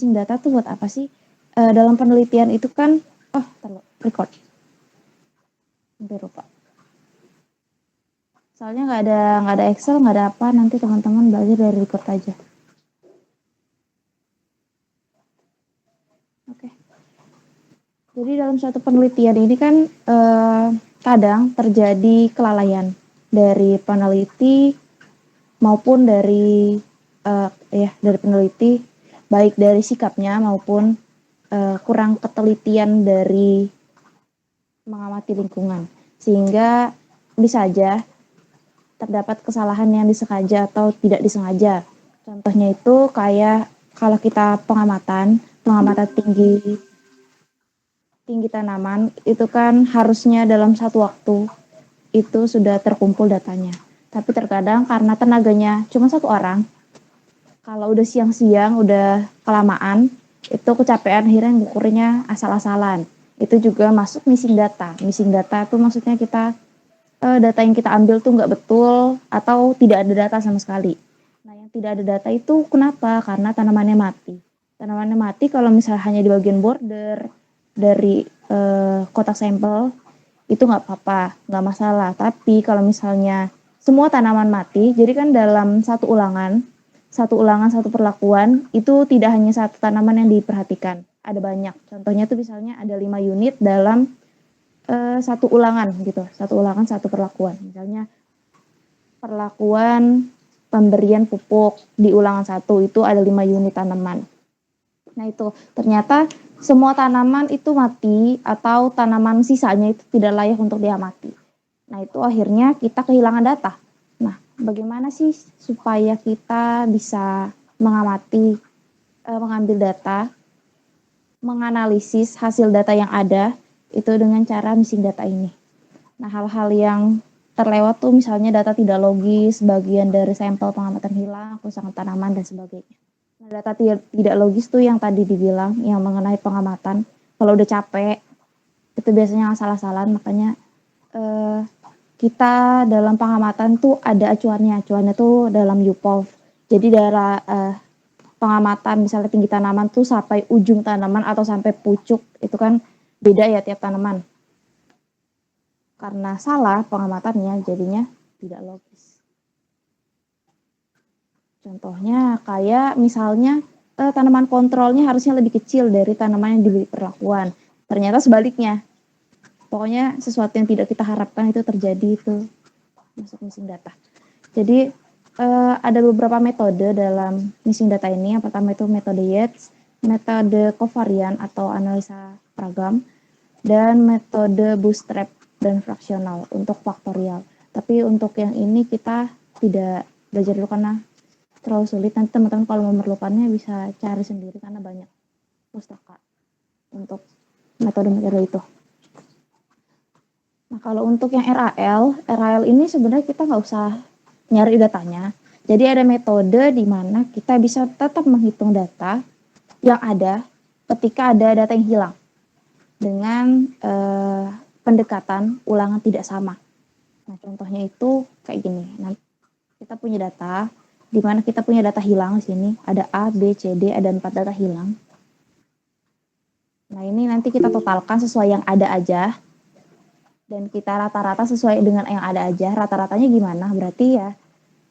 Mixing data tuh buat apa sih? Dalam penelitian itu kan, record. Hampir lupa. Soalnya nggak ada Excel, nggak ada apa, nanti teman-teman belajar dari record aja. Oke. Jadi dalam suatu penelitian ini kan kadang terjadi kelalaian dari peneliti maupun dari dari peneliti, baik dari sikapnya maupun kurang ketelitian dari mengamati lingkungan, sehingga bisa aja terdapat kesalahan yang disengaja atau tidak disengaja. Contohnya itu kayak kalau kita pengamatan tinggi tanaman itu kan harusnya dalam satu waktu itu sudah terkumpul datanya. Tapi terkadang karena tenaganya cuma satu orang, kalau udah siang-siang, udah kelamaan, itu kecapean akhirnya ngukurnya asal-asalan. Itu juga masuk missing data. Missing data itu maksudnya kita data yang kita ambil tuh nggak betul atau tidak ada data sama sekali. Nah, yang tidak ada data itu kenapa? Karena tanamannya mati. Tanamannya mati kalau misalnya hanya di bagian border dari kotak sampel itu nggak apa-apa, nggak masalah. Tapi kalau misalnya semua tanaman mati, jadi kan dalam satu ulangan, satu perlakuan itu tidak hanya satu tanaman yang diperhatikan, ada banyak. Contohnya tuh misalnya ada 5 unit dalam satu ulangan gitu, satu ulangan satu perlakuan. Misalnya perlakuan pemberian pupuk di ulangan satu itu ada 5 unit tanaman. Nah itu ternyata semua tanaman itu mati atau tanaman sisanya itu tidak layak untuk diamati. Nah itu akhirnya kita kehilangan data. Nah bagaimana sih supaya kita bisa mengamati, mengambil data, menganalisis hasil data yang ada itu dengan cara mixing data ini. Nah hal-hal yang terlewat tuh misalnya data tidak logis, bagian dari sampel pengamatan hilang, kerusakan tanaman dan sebagainya. Nah, data tidak logis tuh yang tadi dibilang, yang mengenai pengamatan. Kalau udah capek, itu biasanya asal-asalan, makanya kita dalam pengamatan tuh ada acuannya. Acuannya tuh dalam UPOV. Jadi dari pengamatan misalnya tinggi tanaman tuh sampai ujung tanaman atau sampai pucuk, itu kan beda ya tiap tanaman. Karena salah pengamatannya jadinya tidak logis. Contohnya kayak misalnya tanaman kontrolnya harusnya lebih kecil dari tanaman yang diberi perlakuan. Ternyata sebaliknya. Pokoknya sesuatu yang tidak kita harapkan itu terjadi itu masuk missing data. Jadi ada beberapa metode dalam missing data ini. Yang pertama itu metode Yates, metode covarian atau analisa ragam, dan metode bootstrap dan fraksional untuk faktorial. Tapi untuk yang ini kita tidak belajar dulu karena terlalu sulit. Nanti teman-teman kalau memerlukannya bisa cari sendiri karena banyak pustaka untuk metode-metode itu. Nah kalau untuk yang RAL ini sebenarnya kita nggak usah nyari datanya. Jadi ada metode di mana kita bisa tetap menghitung data yang ada ketika ada data yang hilang dengan pendekatan ulangan tidak sama. Nah contohnya itu kayak gini. Nah, kita punya data di mana kita punya data hilang di sini, ada A, B, C, D, ada 4 data hilang. Nah, ini nanti kita totalkan sesuai yang ada aja. Dan kita rata-rata sesuai dengan yang ada aja. Rata-ratanya gimana? Berarti ya,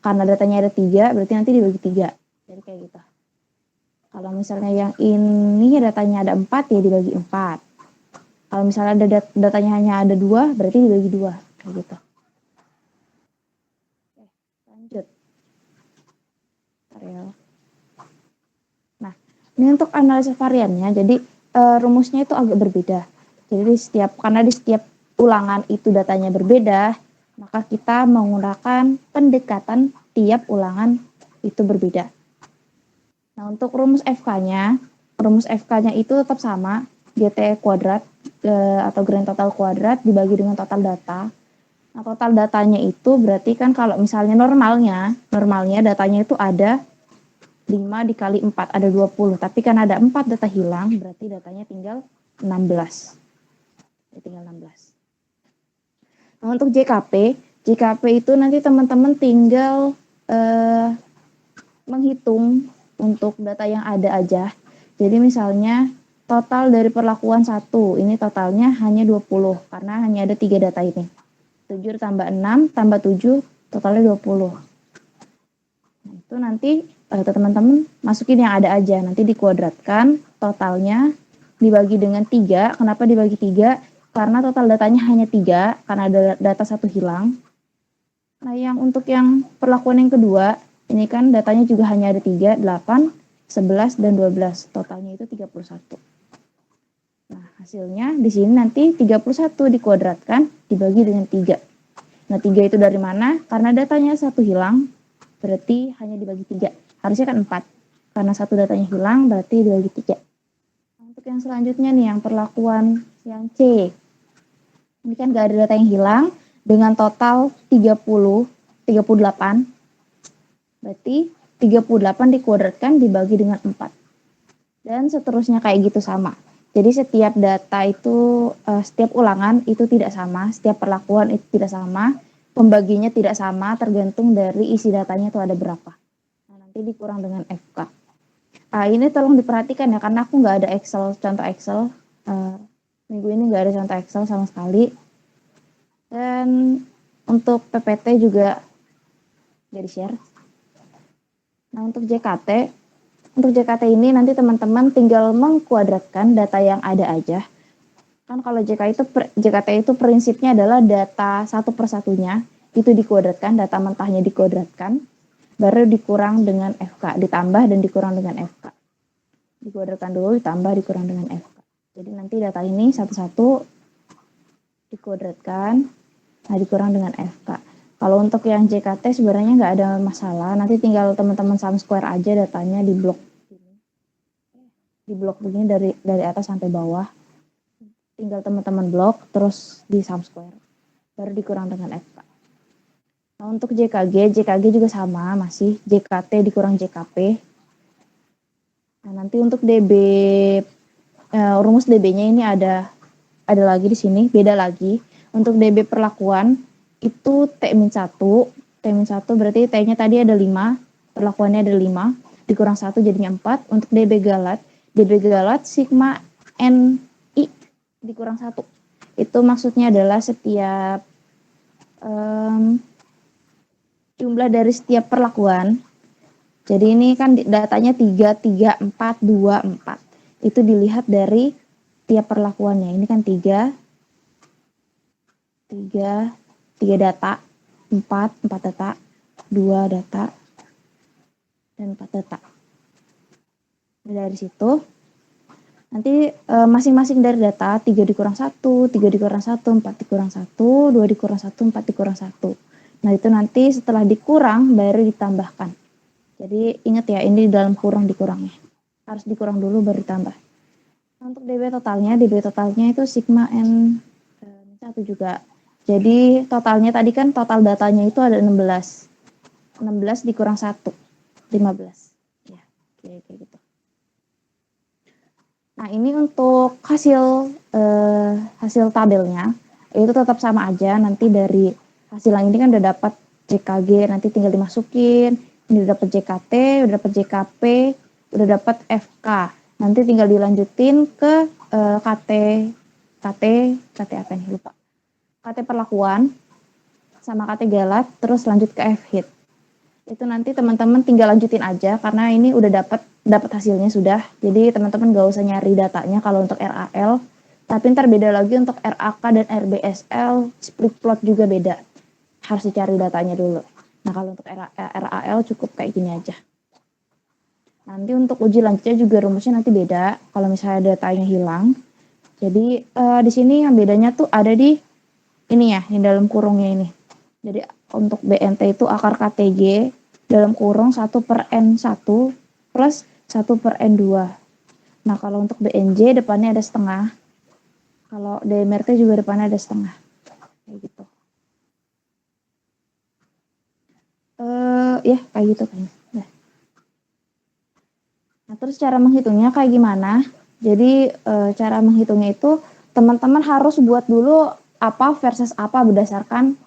karena datanya ada 3, berarti nanti dibagi 3. Jadi kayak gitu. Kalau misalnya yang ini datanya ada 4, ya dibagi 4. Kalau misalnya ada datanya hanya ada 2, berarti dibagi 2. Kayak gitu. Oke, lanjut. Nah, ini untuk analisis variannya, jadi rumusnya itu agak berbeda. Jadi karena di setiap ulangan itu datanya berbeda, maka kita menggunakan pendekatan tiap ulangan itu berbeda. Nah, untuk rumus FK-nya itu tetap sama, GT kuadrat atau grand total kuadrat dibagi dengan total data. Nah, total datanya itu berarti kan kalau misalnya normalnya datanya itu ada 5 dikali 4, ada 20. Tapi kan ada 4 data hilang, berarti datanya tinggal 16. Tinggal 16. Nah, untuk JKP itu nanti teman-teman tinggal menghitung untuk data yang ada aja. Jadi misalnya total dari perlakuan 1, ini totalnya hanya 20 karena hanya ada 3 data ini. 7 tambah 6 tambah 7 totalnya 20. Nah, itu nanti teman-teman masukin yang ada aja, nanti dikuadratkan totalnya dibagi dengan 3. Kenapa dibagi 3? Karena total datanya hanya 3 karena ada data 1 hilang. Nah, yang untuk yang perlakuan yang kedua, ini kan datanya juga hanya ada 3, 8, 11, dan 12. Totalnya itu 31. Nah, hasilnya di sini nanti 31 dikuadratkan dibagi dengan 3. Nah, 3 itu dari mana? Karena datanya 1 hilang, berarti hanya dibagi 3. Harusnya kan 4. Karena 1 datanya hilang, berarti dibagi 3. Nah, untuk yang selanjutnya nih, yang perlakuan yang C. Ini kan gak ada data yang hilang, dengan total 38. Berarti 38 dikuadratkan dibagi dengan 4. Dan seterusnya kayak gitu sama. Jadi setiap data itu, setiap ulangan itu tidak sama, setiap perlakuan itu tidak sama, pembaginya tidak sama, tergantung dari isi datanya itu ada berapa. Nah, nanti dikurang dengan FK. Ini tolong diperhatikan ya, karena aku nggak ada Excel, contoh Excel. Minggu ini nggak ada contoh Excel sama sekali. Dan untuk PPT juga nggak di-share. Nah, untuk JKT ini nanti teman-teman tinggal mengkuadratkan data yang ada aja. Kan kalau JKT itu prinsipnya adalah data satu persatunya itu dikuadratkan, data mentahnya dikuadratkan, baru dikurang dengan FK, ditambah dan dikurang dengan FK. Dikuadratkan dulu, ditambah, dikurang dengan FK. Jadi nanti data ini satu-satu dikuadratkan, nah dikurang dengan FK. Kalau untuk yang JKT sebenarnya nggak ada masalah, nanti tinggal teman-teman sum square aja datanya di blok begini dari atas sampai bawah. Tinggal teman-teman blok terus di sum square, baru dikurang dengan FK. Nah, untuk JKG juga sama, masih JKT dikurang JKP. Nah, nanti untuk DB rumus DB-nya ini ada lagi di sini, beda lagi. Untuk DB perlakuan itu T-1 berarti T-nya tadi ada 5, perlakuannya ada 5, dikurang 1 jadinya 4. Untuk DB Galat sigma NI dikurang 1. Itu maksudnya adalah setiap jumlah dari setiap perlakuan. Jadi ini kan datanya 3, 3, 4, 2, 4. Itu dilihat dari tiap perlakuannya. Ini kan 3 data, 4 data, 2 data, dan 4 data. Dari situ nanti masing-masing dari data 3 dikurang 1, 3 dikurang 1, 4 dikurang 1, 2 dikurang 1, 4 dikurang 1. Nah, itu nanti setelah dikurang baru ditambahkan. Jadi ingat ya, ini di dalam kurung dikurangnya. Harus dikurang dulu baru ditambah. Nah, untuk DB totalnya itu sigma N1 juga. Jadi totalnya tadi kan total datanya itu ada 16. 16 dikurang 1, 15. Ya, kayak gitu. Nah, ini untuk hasil tabelnya itu tetap sama aja. Nanti dari hasil yang ini kan udah dapat JKG, nanti tinggal dimasukin. Ini udah dapat JKT, udah dapat JKP, udah dapat FK. Nanti tinggal dilanjutin ke KT apa nih, lupa. KT perlakuan sama KT galat, terus lanjut ke FHIT. Itu nanti teman-teman tinggal lanjutin aja karena ini udah dapat hasilnya sudah. Jadi teman-teman gak usah nyari datanya kalau untuk RAL. Tapi ntar beda lagi untuk RAK dan RBSL, split plot juga beda. Harus dicari datanya dulu. Nah, kalau untuk RAL cukup kayak gini aja. Nanti untuk uji lanjutnya juga rumusnya nanti beda kalau misalnya datanya hilang. Jadi di sini yang bedanya tuh ada di ini ya, yang dalam kurungnya ini. Jadi untuk BNT itu akar KTG dalam kurung 1/N1 plus 1/N2. Nah, kalau untuk BNJ depannya ada setengah. Kalau DMRT juga depannya ada setengah. Kayak gitu. Ya, kayak gitu kan. Nah, terus cara menghitungnya kayak gimana? Jadi cara menghitungnya itu teman-teman harus buat dulu apa versus apa berdasarkan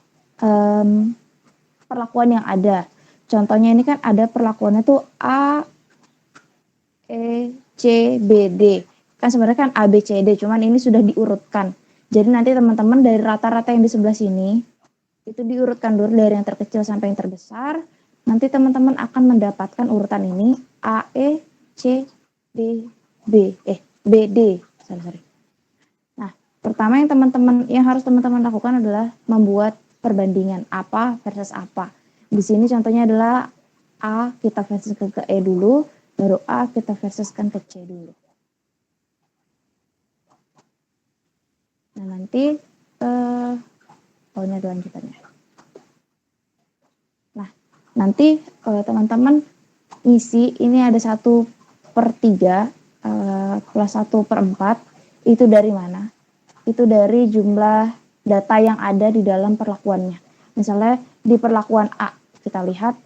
perlakuan yang ada. Contohnya ini kan ada perlakuannya tuh A, E, C, C, B, D. Kan sebenarnya kan A, B, C, D, cuman ini sudah diurutkan. Jadi nanti teman-teman dari rata-rata yang di sebelah sini, itu diurutkan dulu dari yang terkecil sampai yang terbesar. Nanti teman-teman akan mendapatkan urutan ini A, E, C, D, B, B, D. Sorry. Nah, pertama yang harus teman-teman lakukan adalah membuat perbandingan apa versus apa. Di sini contohnya adalah A kita versuskan ke E dulu, baru A kita versuskan ke C dulu. Nah, nanti ini ada lanjutannya. Nah, nanti teman-teman isi ini ada 1/3 plus 1/4 itu dari mana? Itu dari jumlah data yang ada di dalam perlakuannya. Misalnya di perlakuan A kita lihat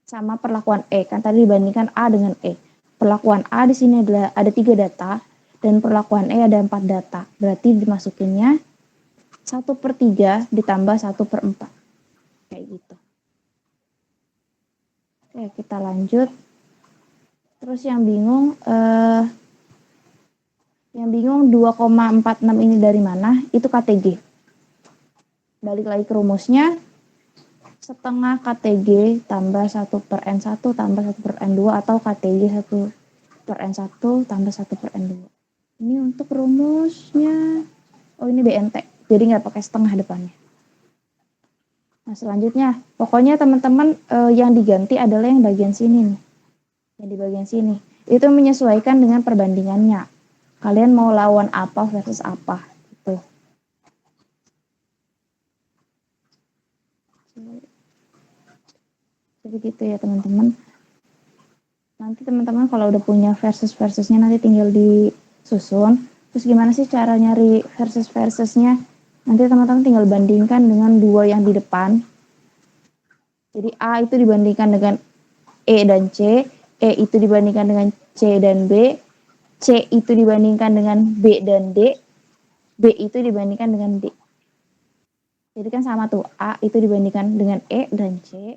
sama perlakuan E, kan tadi dibandingkan A dengan E. Perlakuan A di sini adalah ada 3 data dan perlakuan E ada 4 data. Berarti dimasukinnya 1/3 ditambah 1/4. Kayak gitu. Oke, kita lanjut. Terus yang bingung 2,46 ini dari mana? Itu KTG. Balik lagi ke rumusnya, setengah KTG tambah 1/N1 tambah 1/N2 atau KTG 1/N1 tambah 1/N2. Ini untuk rumusnya, ini BNT, jadi nggak pakai setengah depannya. Nah, selanjutnya, pokoknya teman-teman yang diganti adalah yang bagian sini nih. Yang di bagian sini. Itu menyesuaikan dengan perbandingannya. Kalian mau lawan apa versus apa gitu. Jadi gitu ya teman-teman. Nanti teman-teman kalau udah punya versusnya nanti tinggal disusun. Terus gimana sih cara nyari versusnya? Nanti teman-teman tinggal bandingkan dengan 2 yang di depan. Jadi A itu dibandingkan dengan E dan C, E itu dibandingkan dengan C dan B, C itu dibandingkan dengan B dan D, B itu dibandingkan dengan D. Jadi kan sama tuh, A itu dibandingkan dengan E dan C,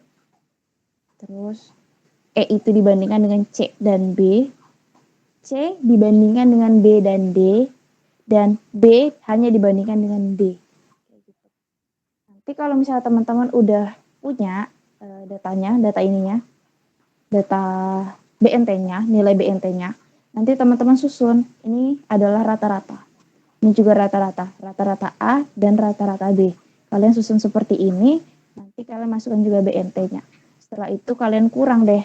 terus E itu dibandingkan dengan C dan B, C dibandingkan dengan B dan D, dan B hanya dibandingkan dengan D. Nanti kalau misalnya teman-teman udah punya data ininya, data BNT-nya, nilai BNT-nya, nanti teman-teman susun, ini adalah rata-rata. Ini juga rata-rata A dan rata-rata B. Kalian susun seperti ini, nanti kalian masukkan juga BNT-nya. Setelah itu kalian kurang deh.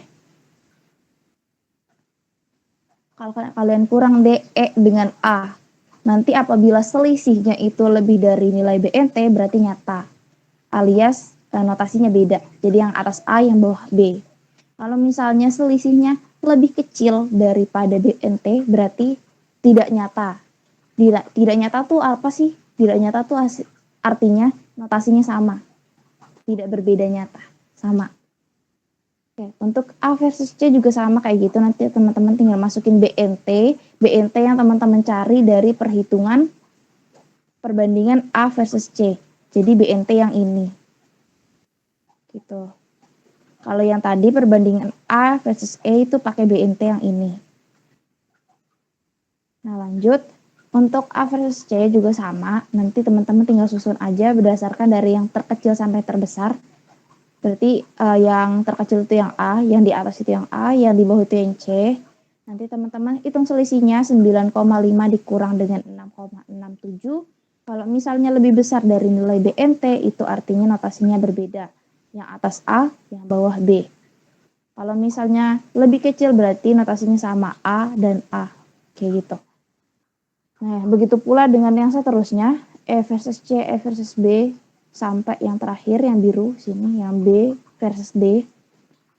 Kalau kalian kurang DE dengan A, nanti apabila selisihnya itu lebih dari nilai BNT berarti nyata. Alias notasinya beda. Jadi yang atas A, yang bawah B. Kalau misalnya selisihnya lebih kecil daripada BNT berarti tidak nyata. Tidak nyata tuh apa sih? Tidak nyata tuh artinya notasinya sama. Tidak berbeda nyata. Sama. Oke, untuk A versus C juga sama kayak gitu. Nanti teman-teman tinggal masukin BNT yang teman-teman cari dari perhitungan perbandingan A versus C. Jadi BNT yang ini. Gitu. Kalau yang tadi perbandingan A versus E itu pakai BNT yang ini. Nah, lanjut. Untuk A versus C juga sama. Nanti teman-teman tinggal susun aja berdasarkan dari yang terkecil sampai terbesar. Berarti yang terkecil itu yang A, yang di atas itu yang A, yang di bawah itu yang C. Nanti teman-teman hitung selisihnya 9,5 dikurang dengan 6,67. Kalau misalnya lebih besar dari nilai BNT, itu artinya notasinya berbeda. Yang atas A, yang bawah B. Kalau misalnya lebih kecil berarti notasinya sama A dan A. Kayak gitu. Nah, begitu pula dengan yang seterusnya, E versus C, E versus B, sampai yang terakhir yang biru sini, yang B versus D.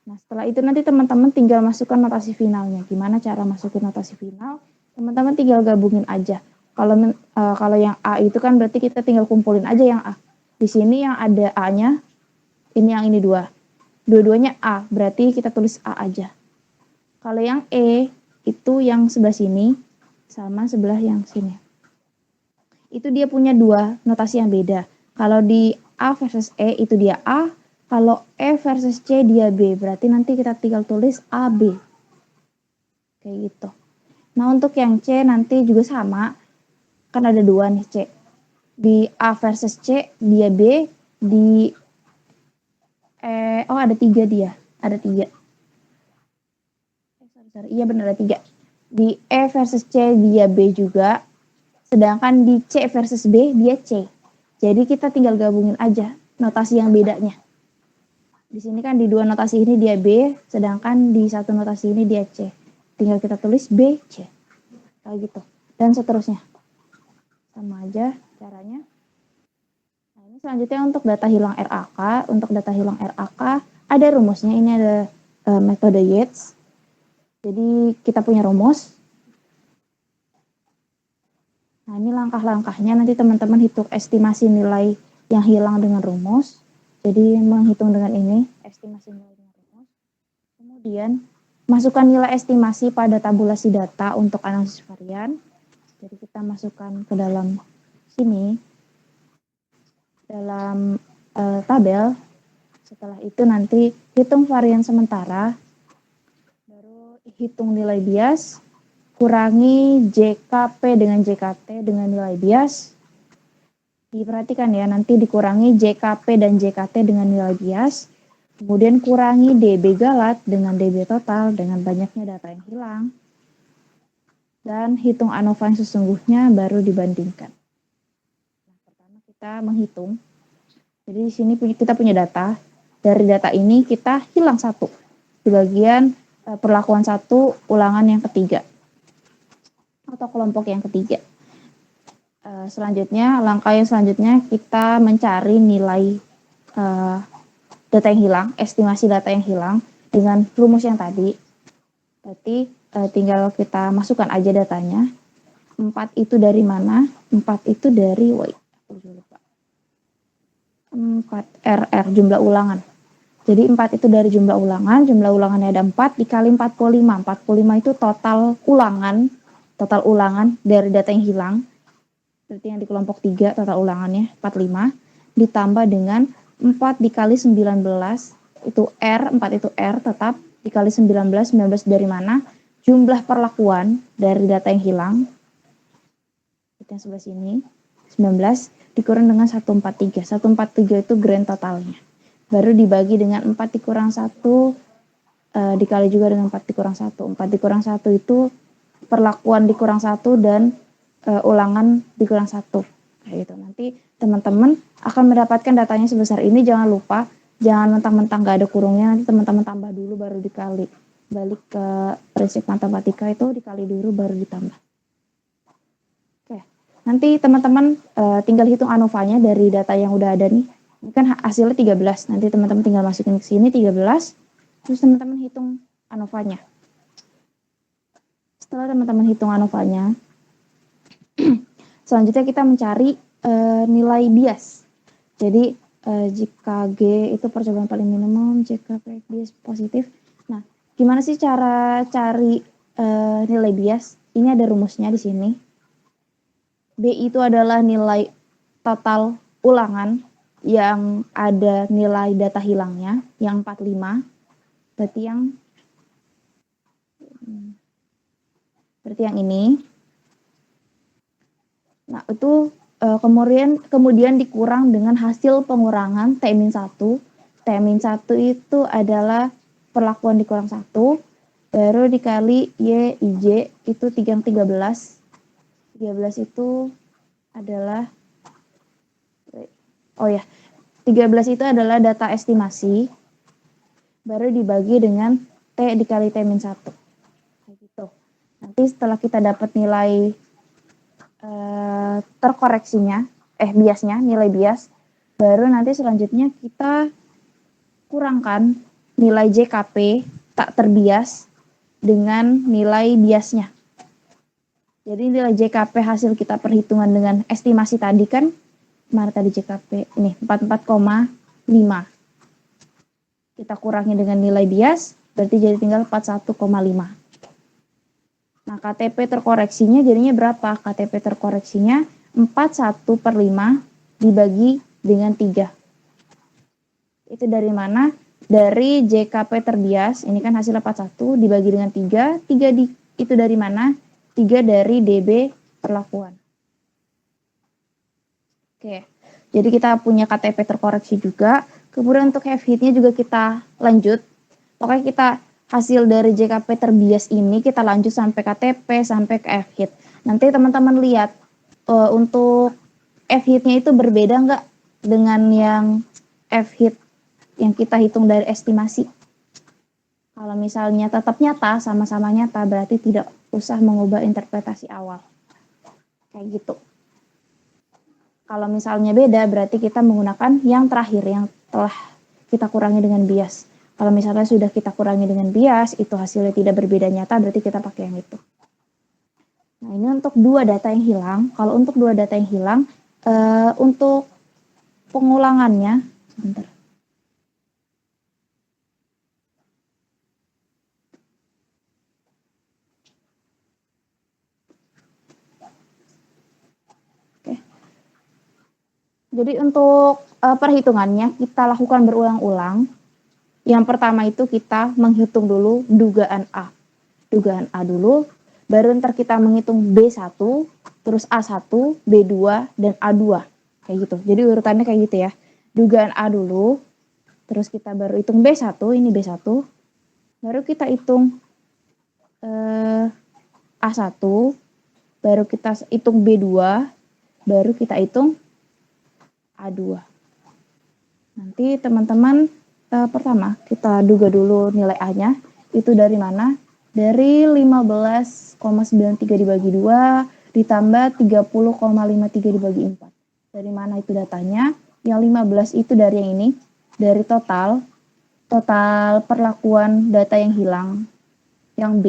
Nah, setelah itu nanti teman-teman tinggal masukkan notasi finalnya. Gimana cara masukin notasi final? Teman-teman tinggal gabungin aja. Kalau yang A itu kan berarti kita tinggal kumpulin aja yang A. Di sini yang ada A-nya, ini yang ini 2. Dua-duanya A, berarti kita tulis A aja. Kalau yang E, itu yang sebelah sini, sama sebelah yang sini. Itu dia punya 2 notasi yang beda. Kalau di A versus E itu dia A, kalau E versus C dia B. Berarti nanti kita tinggal tulis AB. kayak gitu. Nah, untuk yang C nanti juga sama, kan ada 2 nih C. Di A versus C, dia B, di ada 3 dia, ada 3. Sorry, iya benar ada 3. Di E versus C dia B juga, sedangkan di C versus B dia C. Jadi kita tinggal gabungin aja notasi yang bedanya. Di sini kan di 2 notasi ini dia B, sedangkan di 1 notasi ini dia C. Tinggal kita tulis B, C. Kayak gitu. Dan seterusnya. Sama aja caranya. Nah, ini selanjutnya untuk data hilang RAK. Untuk data hilang RAK ada rumusnya. Ini ada metode Yates. Jadi kita punya rumus. Nah, ini langkah-langkahnya. Nanti teman-teman hitung estimasi nilai yang hilang dengan rumus. Jadi menghitung dengan ini, estimasi nilai dengan rumus. Kemudian masukkan nilai estimasi pada tabulasi data untuk analisis varian. Jadi kita masukkan ke dalam sini, dalam tabel. Setelah itu nanti hitung varian sementara, baru hitung nilai bias, kurangi JKP dengan JKT dengan nilai bias. Diperhatikan ya, nanti dikurangi JKP dan JKT dengan nilai bias, kemudian kurangi DB galat dengan DB total dengan banyaknya data yang hilang, dan hitung ANOVA yang sesungguhnya baru dibandingkan. Nah, pertama kita menghitung. Jadi di sini kita punya data. Dari data ini kita hilang 1 di bagian perlakuan 1 ulangan yang ketiga atau kelompok yang ketiga. Selanjutnya, langkah yang selanjutnya kita mencari nilai data yang hilang, estimasi data yang hilang dengan rumus yang tadi. Berarti tinggal kita masukkan aja datanya. 4 itu dari mana? 4 itu dari, 4 jumlah ulangan. Jadi 4 itu dari jumlah ulangannya ada 4 dikali 45. 45 itu total ulangan dari data yang hilang. Berarti yang di kelompok 3 total ulangannya 45 ditambah dengan 4 dikali 19 itu R, 4 itu R tetap dikali 19 dari mana? Jumlah perlakuan dari data yang hilang. Itu yang sebelah sini 19 dikurang dengan 143. 143 itu grand totalnya. Baru dibagi dengan 4 dikurang 1 dikali juga dengan 4 dikurang 1. 4 dikurang 1 itu perlakuan dikurang 1 dan ulangan dikurang 1. Kayak gitu. Nanti teman-teman akan mendapatkan datanya sebesar ini. Jangan lupa, jangan mentang-mentang gak ada kurungnya. Nanti teman-teman tambah dulu baru dikali. Balik ke prinsip matematika itu dikali dulu baru ditambah. Oke. Nanti teman-teman tinggal hitung ANOVA-nya dari data yang udah ada nih. Ini kan hasilnya 13. Nanti teman-teman tinggal masukin ke sini 13. Terus teman-teman hitung ANOVA-nya. Setelah teman-teman hitung ANOVA-nya, selanjutnya kita mencari nilai bias. Jadi jika G itu percobaan paling minimum, jika bias positif. Nah, gimana sih cara cari nilai bias? Ini ada rumusnya di sini. B itu adalah nilai total ulangan yang ada nilai data hilangnya, yang 45. Berarti yang ini. Nah, itu kemudian dikurang dengan hasil pengurangan T-1. T-1 itu adalah perlakuan dikurang 1, baru dikali Y, IJ, itu 13. 13 itu adalah, 13 itu adalah data estimasi, baru dibagi dengan T dikali T-1. Gitu. Nanti setelah kita dapat nilai terkoreksinya, biasnya, nilai bias, baru nanti selanjutnya kita kurangkan nilai JKP tak terbias dengan nilai biasnya. Jadi nilai JKP hasil kita perhitungan dengan estimasi tadi kan, mana tadi JKP? Ini 44,5. Kita kurangi dengan nilai bias, berarti jadi tinggal 41,5. Nah, KTP terkoreksinya jadinya berapa? KTP terkoreksinya 41/5 dibagi dengan 3. Itu dari mana? Dari JKP terbias, ini kan hasilnya 41 dibagi dengan 3. 3 itu dari mana? 3 dari DB perlakuan. Oke, jadi kita punya KTP terkoreksi juga. Kemudian untuk F-hit-nya juga kita lanjut. Pokoknya kita hasil dari JKP terbias ini kita lanjut sampai KTP, sampai ke F-hit. Nanti teman-teman lihat untuk F-hit-nya itu berbeda nggak dengan yang F-hit yang kita hitung dari estimasi. Kalau misalnya tetap nyata, sama-sama nyata, berarti tidak usah mengubah interpretasi awal. Kayak gitu. Kalau misalnya beda, berarti kita menggunakan yang terakhir, yang telah kita kurangi dengan bias. Kalau misalnya sudah kita kurangi dengan bias, itu hasilnya tidak berbeda nyata, berarti kita pakai yang itu. Nah, ini untuk dua data yang hilang. Kalau untuk dua data yang hilang, untuk pengulangannya, sebentar. Jadi untuk perhitungannya kita lakukan berulang-ulang. Yang pertama itu kita menghitung dulu dugaan A. Dugaan A dulu, baru ntar kita menghitung B1, terus A1, B2, dan A2. Kayak gitu. Jadi urutannya kayak gitu ya. Dugaan A dulu, terus kita baru hitung B1, ini B1. Baru kita hitung A1, baru kita hitung B2, baru kita hitung A2. Nanti teman-teman pertama kita duga dulu nilai A-nya. Itu dari mana? Dari 15,93 dibagi 2 ditambah 30,53 dibagi 4. Dari mana itu datanya? Yang 15 itu dari yang ini. Dari total perlakuan data yang hilang. Yang B.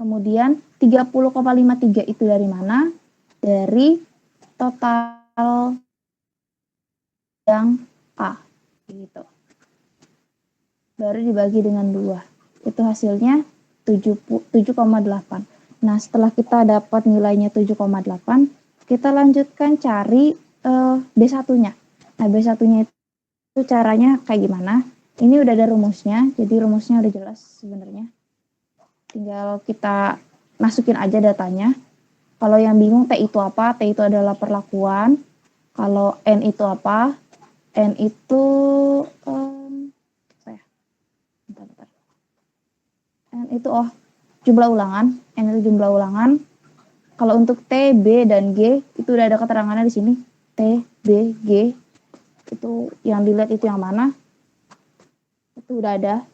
Kemudian 30,53 itu dari mana? Dari total yang A, gitu. Baru dibagi dengan 2. Itu hasilnya 7,8. Nah, setelah kita dapat nilainya 7,8, kita lanjutkan cari B1-nya. Nah, B1-nya itu caranya kayak gimana? Ini udah ada rumusnya, jadi rumusnya udah jelas sebenarnya. Tinggal kita masukin aja datanya. Kalau yang bingung T itu apa? T itu adalah perlakuan. Kalau N itu apa? N itu bentar. N itu jumlah ulangan. N itu jumlah ulangan. Kalau untuk T, B, dan G itu udah ada keterangannya di sini. T, B, G itu yang dilihat itu yang mana? Itu udah ada.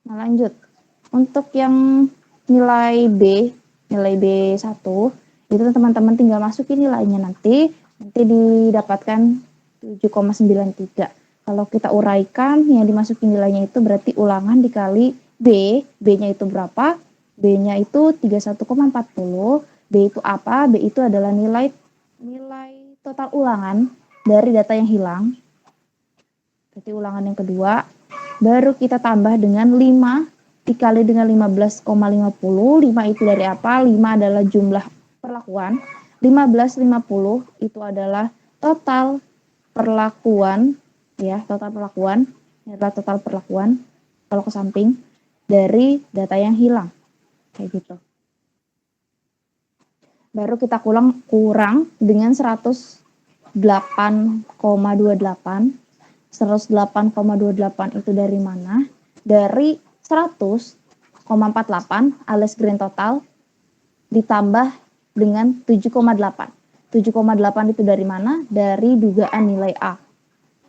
Nah, lanjut. Untuk yang nilai B, nilai B1 itu teman-teman tinggal masukin nilainya nanti didapatkan 7,93. Kalau kita uraikan yang dimasukin nilainya itu berarti ulangan dikali B, B-nya itu berapa? B-nya itu 31,40. B itu apa? B itu adalah nilai total ulangan dari data yang hilang. Berarti ulangan yang kedua. Baru kita tambah dengan 5 dikali dengan 15,50. 5 itu dari apa? 5 adalah jumlah perlakuan. 15,50 itu adalah total perlakuan, ya, total perlakuan. Ini adalah total perlakuan kalau ke samping dari data yang hilang. Kayak gitu. Baru kita kurang dengan 108,28. 108,28 itu dari mana? Dari 100,48 alias grand total ditambah dengan 7,8. 7,8 itu dari mana? Dari dugaan nilai A.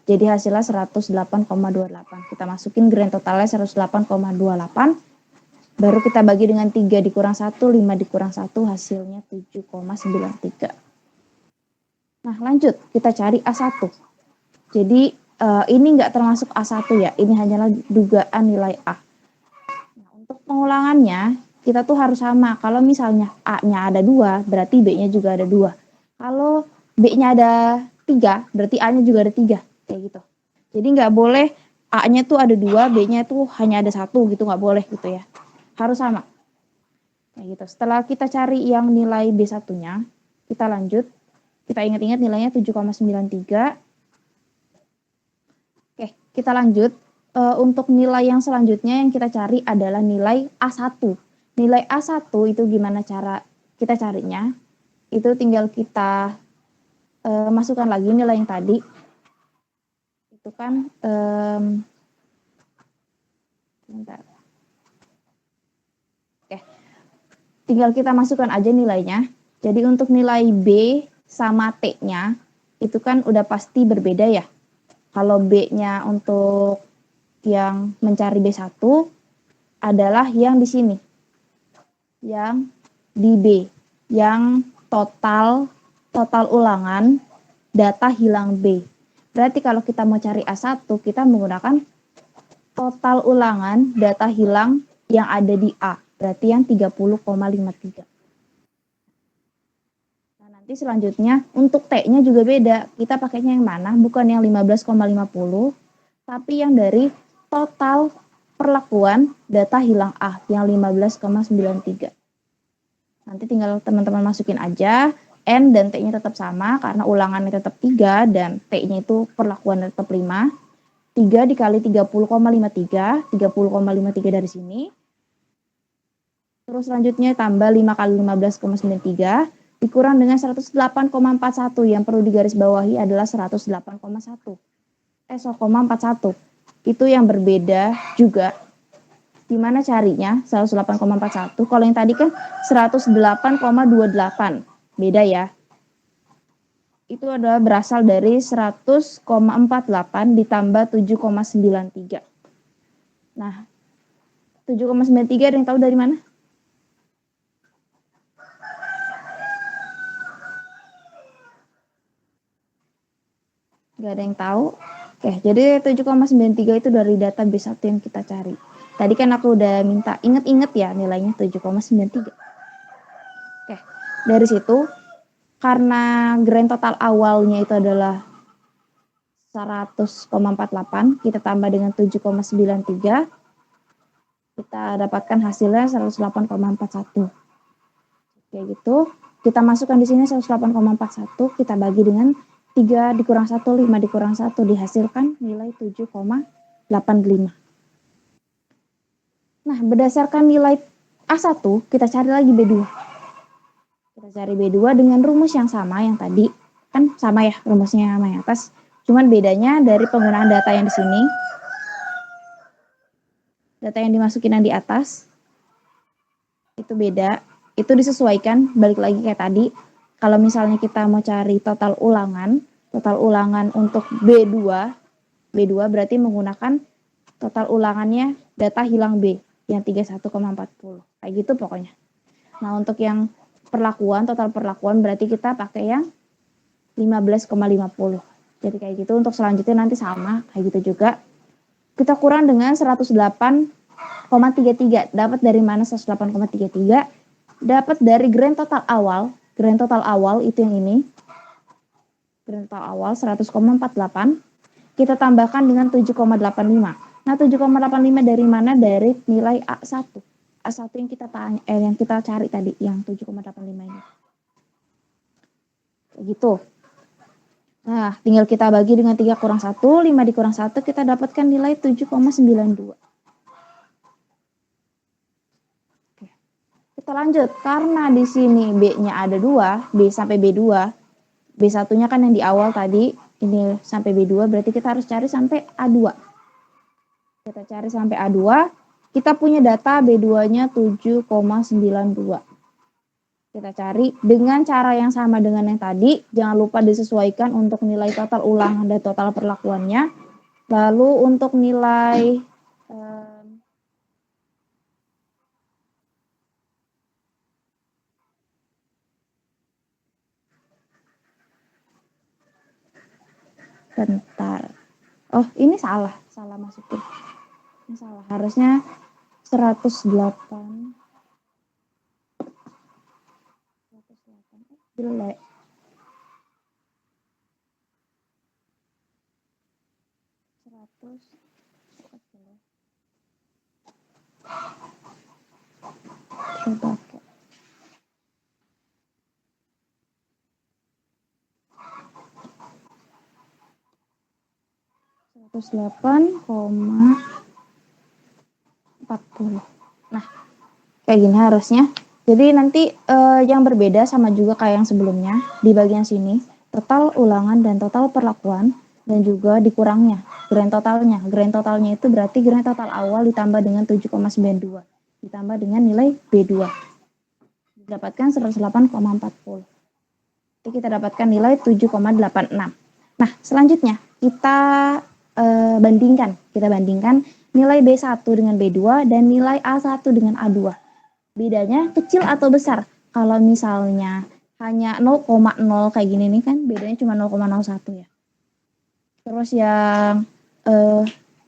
Jadi hasilnya 108,28. Kita masukin grand totalnya 108,28. Baru kita bagi dengan 3 dikurang 1, 5 dikurang 1, hasilnya 7,93. Nah, lanjut kita cari A1. Jadi ini nggak termasuk A1 ya, ini hanyalah dugaan nilai A. Nah, untuk pengulangannya kita tuh harus sama. Kalau misalnya A-nya ada 2, berarti B-nya juga ada 2. Kalau B-nya ada 3, berarti A-nya juga ada 3. Kayak gitu. Jadi nggak boleh A-nya tuh ada 2, B-nya tuh hanya ada 1 gitu, nggak boleh gitu ya. Harus sama. Kayak gitu. Setelah kita cari yang nilai B1-nya, kita lanjut. Kita ingat-ingat nilainya 7,93. Oke, kita lanjut. untuk nilai yang selanjutnya yang kita cari adalah nilai A1. Nilai A1 itu gimana cara kita carinya? Itu tinggal kita masukkan lagi nilai yang tadi. Itu kan bentar. Oke. Tinggal kita masukkan aja nilainya. Jadi untuk nilai B sama T-nya itu kan udah pasti berbeda ya. Kalau B-nya untuk yang mencari B1 adalah yang di sini. Yang di B, yang total ulangan data hilang B. Berarti kalau kita mau cari A1, kita menggunakan total ulangan data hilang yang ada di A. Berarti yang 30,53. Nah, nanti selanjutnya untuk T-nya juga beda. Kita pakainya yang mana? Bukan yang 15,50, tapi yang dari total perlakuan data hilang A yang 15,93. Nanti tinggal teman-teman masukin aja, N dan T-nya tetap sama karena ulangannya tetap 3 dan T-nya itu perlakuan tetap 5. 3 dikali 30,53, 30,53 dari sini. Terus selanjutnya tambah 5 kali 15,93 dikurang dengan 108,41 yang perlu digarisbawahi adalah 108,1. 1,41. Itu yang berbeda juga. Gimana carinya 108,41? Kalau yang tadi kan 108,28. Beda ya. Itu adalah berasal dari 100,48 ditambah 7,93. Nah, 7,93 ada yang tahu dari mana? Gak ada yang tahu. Oke, jadi 7,93 itu dari data B1 yang kita cari. Tadi kan aku udah minta inget-inget ya nilainya 7,93. Oke, dari situ karena grand total awalnya itu adalah 100,48, kita tambah dengan 7,93, kita dapatkan hasilnya 108,41. Kayak gitu, kita masukkan di sini 108,41, kita bagi dengan 3 dikurang 1, 5 dikurang 1, dihasilkan nilai 7,85. Nah, berdasarkan nilai A1, kita cari lagi B2. Kita cari B2 dengan rumus yang sama yang tadi. Kan sama ya rumusnya sama yang atas. Cuman bedanya dari penggunaan data yang di sini. Data yang dimasukin yang di atas. Itu beda. Itu disesuaikan, balik lagi kayak tadi. Kalau misalnya kita mau cari total ulangan untuk B2 berarti menggunakan total ulangannya data hilang B yang 31,40. Kayak gitu pokoknya. Nah, untuk yang total perlakuan berarti kita pakai yang 15,50. Jadi kayak gitu. Untuk selanjutnya nanti sama kayak gitu juga. Kita kurang dengan 108,33. Dapat dari mana 108,33? Dapat dari grand total awal. Grand total awal itu yang ini. Grand total awal 100,48. Kita tambahkan dengan 7,85. Nah, 7,85 dari mana? Dari nilai A1. A1 yang kita yang kita cari tadi yang 7,85 ini. Kayak gitu. Nah, tinggal kita bagi dengan 3 kurang 1, 5 dikurang 1, kita dapatkan nilai 7,92. Oke. Kita lanjut, karena di sini B-nya ada 2, B sampai B2. B1-nya kan yang di awal tadi, ini sampai B2, berarti kita harus cari sampai A2. Kita cari sampai A2, kita punya data B2-nya 7,92. Kita cari dengan cara yang sama dengan yang tadi, jangan lupa disesuaikan untuk nilai total ulangan dan total perlakuannya. Lalu untuk nilai bentar. Oh, ini salah masukin. Ini salah, harusnya 108. Jelek. 100. Coba. 108,40. Nah, kayak gini harusnya. Jadi nanti yang berbeda sama juga kayak yang sebelumnya di bagian sini, total ulangan dan total perlakuan dan juga dikurangnya grand totalnya. Grand totalnya itu berarti grand total awal ditambah dengan 7,92 ditambah dengan nilai B2. Didapatkan 108,40. Jadi kita dapatkan nilai 7,86. Nah, selanjutnya kita bandingkan. Kita bandingkan nilai B1 dengan B2 dan nilai A1 dengan A2. Bedanya kecil atau besar? Kalau misalnya hanya 0,0 kayak gini nih kan bedanya cuma 0,01 ya. Terus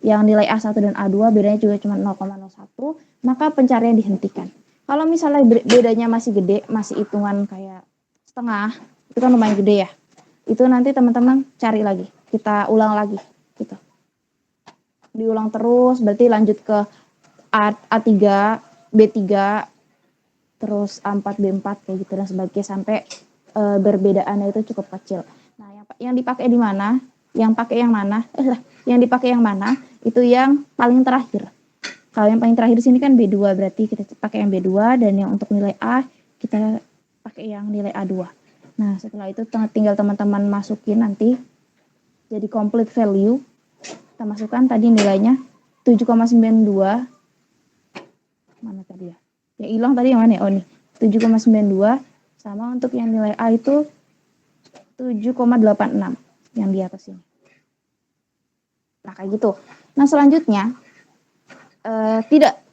yang nilai A1 dan A2 bedanya juga cuma 0,01, maka pencarian dihentikan. Kalau misalnya bedanya masih gede, masih hitungan kayak setengah, itu kan lumayan gede ya. Itu nanti teman-teman cari lagi, kita ulang lagi gitu. Diulang terus, berarti lanjut ke A3, B3, terus A4, B4 kayak gitu dan sebagainya sampai berbedaannya itu cukup kecil. Nah, yang dipakai di mana? Yang pakai yang mana? Yang dipakai yang mana? Itu yang paling terakhir. Kalau yang paling terakhir di sini kan B2, berarti kita pakai yang B2 dan yang untuk nilai A kita pakai yang nilai A2. Nah, setelah itu tinggal teman-teman masukin nanti jadi complete value. Kita masukkan tadi nilainya 7,92. Mana tadi ya? Yang hilang tadi yang mana ya? Oh nih, 7,92 sama untuk yang nilai A itu 7,86 yang di atas ini. Nah, kayak gitu. Nah, selanjutnya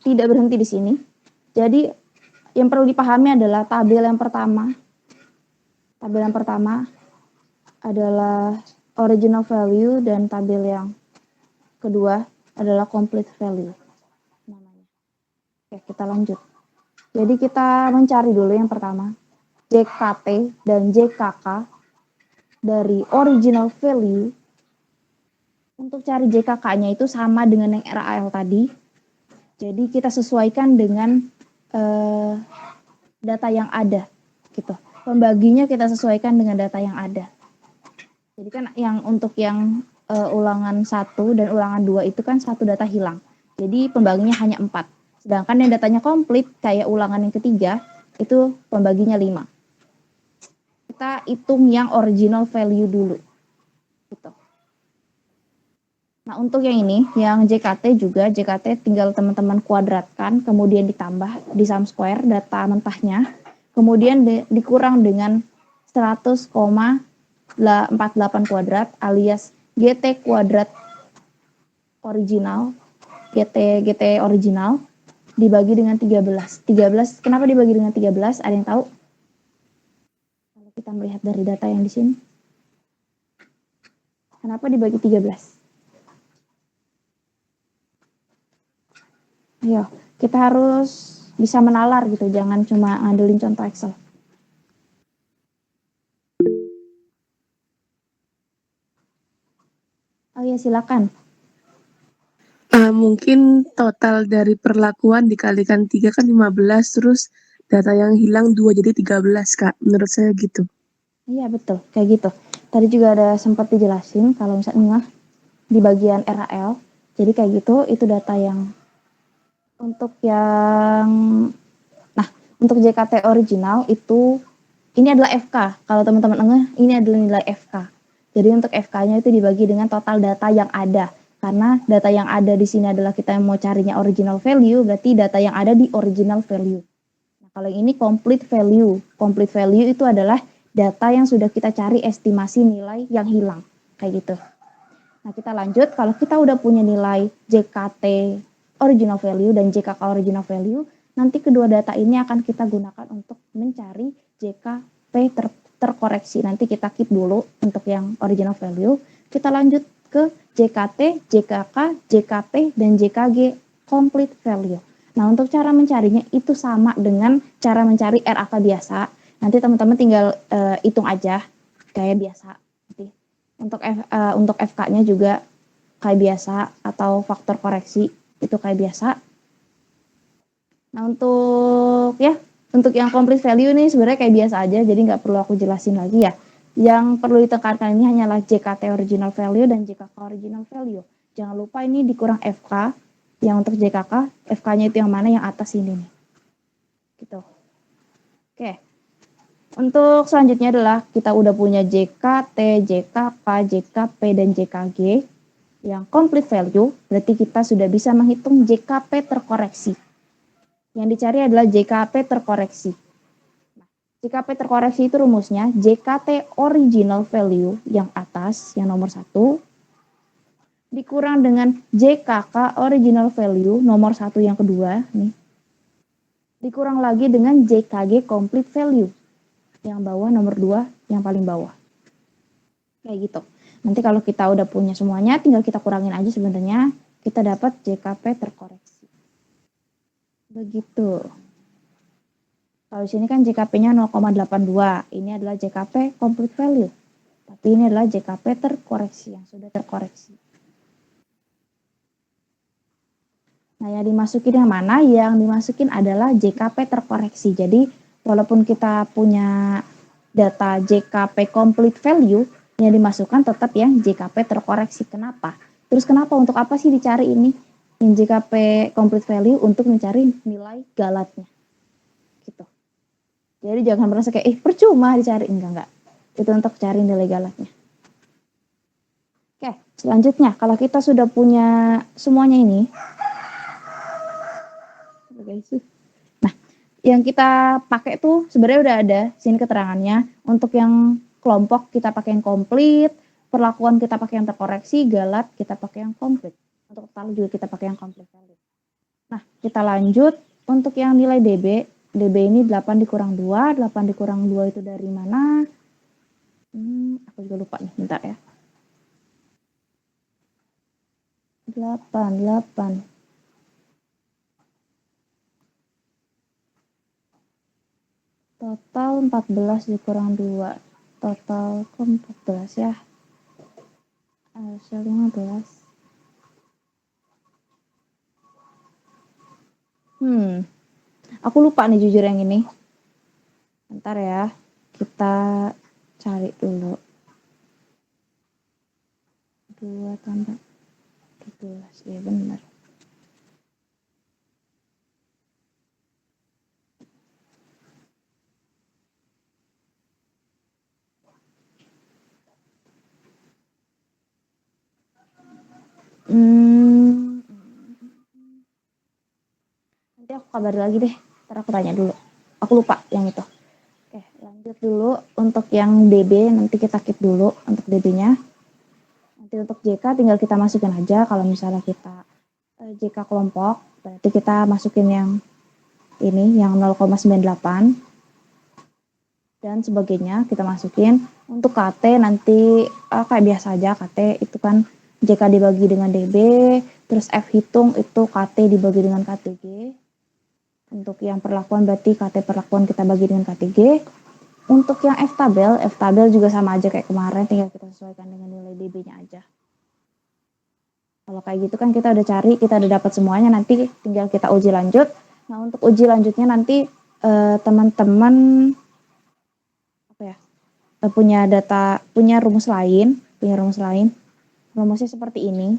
tidak berhenti di sini. Jadi yang perlu dipahami adalah tabel yang pertama. Tabel yang pertama adalah original value dan tabel yang kedua adalah complete value namanya. Oke, kita lanjut. Jadi kita mencari dulu yang pertama JKT dan JKK dari original value. Untuk cari JKK-nya itu sama dengan yang RAL tadi. Jadi kita sesuaikan dengan data yang ada gitu. Pembaginya kita sesuaikan dengan data yang ada. Jadi kan yang untuk yang ulangan 1 dan ulangan 2 itu kan satu data hilang. Jadi pembaginya hanya 4. Sedangkan yang datanya komplit kayak ulangan yang ketiga itu pembaginya 5. Kita hitung yang original value dulu. Gitu. Nah, untuk yang ini, yang JKT juga, JKT tinggal teman-teman kuadratkan, kemudian ditambah di sum square data mentahnya, kemudian dikurang dengan 100,48 kuadrat alias GT kuadrat original, GT original dibagi dengan 13. 13, kenapa dibagi dengan 13? Ada yang tahu? Kalau kita melihat dari data yang di sini. Kenapa dibagi 13? Ayo, kita harus bisa menalar gitu, jangan cuma ngandelin contoh Excel. Oh iya, silakan. Mungkin total dari perlakuan dikalikan 3 kan 15, terus data yang hilang 2 jadi 13, Kak. Menurut saya gitu. Iya, betul, kayak gitu. Tadi juga ada sempat dijelasin kalau misalnya di bagian RAL. Jadi kayak gitu, itu data yang untuk yang untuk JKT original itu ini adalah FK. Kalau teman-teman ngeh, ini adalah nilai FK. Jadi untuk FK-nya itu dibagi dengan total data yang ada. Karena data yang ada di sini adalah kita yang mau carinya original value, berarti data yang ada di original value. Nah, kalau ini complete value. Complete value itu adalah data yang sudah kita cari estimasi nilai yang hilang. Kayak gitu. Nah, kita lanjut. Kalau kita udah punya nilai JKT original value dan JKK original value, nanti kedua data ini akan kita gunakan untuk mencari JKP terkoreksi. Nanti kita keep dulu untuk yang original value. Kita lanjut ke JKT, JKK, JKP, dan JKG complete value. Nah, untuk cara mencarinya itu sama dengan cara mencari RAK biasa. Nanti teman-teman tinggal hitung aja kayak biasa. Untuk FK-nya juga kayak biasa atau faktor koreksi itu kayak biasa. Nah, untuk yang complete value ini sebenarnya kayak biasa aja, jadi nggak perlu aku jelasin lagi ya. Yang perlu ditekankan ini hanyalah JKT original value dan JKK original value. Jangan lupa ini dikurang FK, yang untuk JKK, FK-nya itu yang mana, yang atas ini nih. Gitu. Oke. Untuk selanjutnya adalah kita udah punya JKT, JKK, JKP, dan JKG yang complete value, berarti kita sudah bisa menghitung JKP terkoreksi. Yang dicari adalah JKP terkoreksi. JKP terkoreksi itu rumusnya JKT original value yang atas, yang nomor 1, dikurang dengan JKK original value nomor 1 yang kedua, nih, dikurang lagi dengan JKG complete value yang bawah, nomor 2 yang paling bawah. Kayak gitu. Nanti kalau kita udah punya semuanya, tinggal kita kurangin aja sebenarnya, kita dapat JKP terkoreksi. Begitu. Kalau di sini kan JKP-nya 0,82, ini adalah JKP complete value. Tapi ini adalah JKP terkoreksi, yang sudah terkoreksi. Nah, yang dimasukin yang mana? Yang dimasukin adalah JKP terkoreksi. Jadi, walaupun kita punya data JKP complete value, yang dimasukkan tetap yang JKP terkoreksi. Kenapa? Terus kenapa? Untuk apa sih dicari ini? Yang JKP complete value untuk mencari nilai galatnya. Gitu. Jadi jangan merasa kayak, percuma dicari. Enggak. Itu untuk cari nilai galatnya. Oke, selanjutnya kalau kita sudah punya semuanya ini, nah, yang kita pakai tuh sebenarnya udah ada sini keterangannya. Untuk yang kelompok kita pakai yang komplit, perlakuan kita pakai yang terkoreksi, galat kita pakai yang komplit. Untuk total juga kita pakai yang komplit. Nah, kita lanjut untuk yang nilai DB. DB ini 8 dikurang 2, 8 dikurang 2 itu dari mana? Aku juga lupa nih, bentar ya. 8. Total 14 dikurang 2. Total ke 14 ya. Harusnya 15. Aku lupa nih jujur yang ini. Bentar ya. Kita cari dulu. 2 tambah 12. Ya benar. Nanti aku kabar lagi deh. Ntar aku tanya dulu. Aku lupa yang itu. Oke, lanjut dulu. Untuk yang DB nanti kita keep dulu untuk DB-nya. Nanti untuk JK tinggal kita masukin aja. Kalau misalnya kita JK kelompok, berarti kita masukin yang ini, yang 0,98. Dan sebagainya kita masukin. Untuk KT nanti kayak biasa aja, KT itu kan JK dibagi dengan DB, terus F hitung itu KT dibagi dengan KTG. Untuk yang perlakuan berarti KT perlakuan kita bagi dengan KTG. Untuk yang F tabel juga sama aja kayak kemarin, tinggal kita sesuaikan dengan nilai DB-nya aja. Kalau kayak gitu kan kita udah cari, kita udah dapat semuanya, nanti tinggal kita uji lanjut. Nah, untuk uji lanjutnya nanti teman-teman punya rumus lain. Rumusnya seperti ini.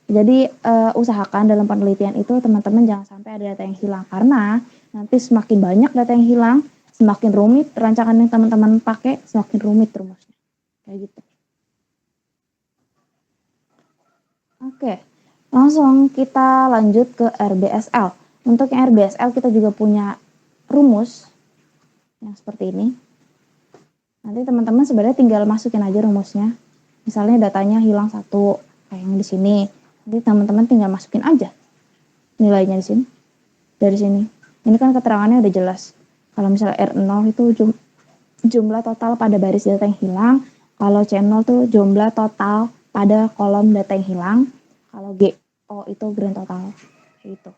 Jadi usahakan dalam penelitian itu teman-teman jangan sampai ada data yang hilang, karena nanti semakin banyak data yang hilang, semakin rumit rancangan yang teman-teman pakai, semakin rumit rumusnya. Kayak gitu. Oke, langsung kita lanjut ke RBSL. Untuk yang RBSL kita juga punya rumus yang seperti ini. Nanti teman-teman sebenarnya tinggal masukin aja rumusnya. Misalnya datanya hilang 1, kayak yang di sini. Nanti teman-teman tinggal masukin aja nilainya di sini. Dari sini. Ini kan keterangannya udah jelas. Kalau misalnya R0 itu jumlah total pada baris data yang hilang. Kalau C0 tuh jumlah total pada kolom data yang hilang. Kalau GO itu grand total. Itu.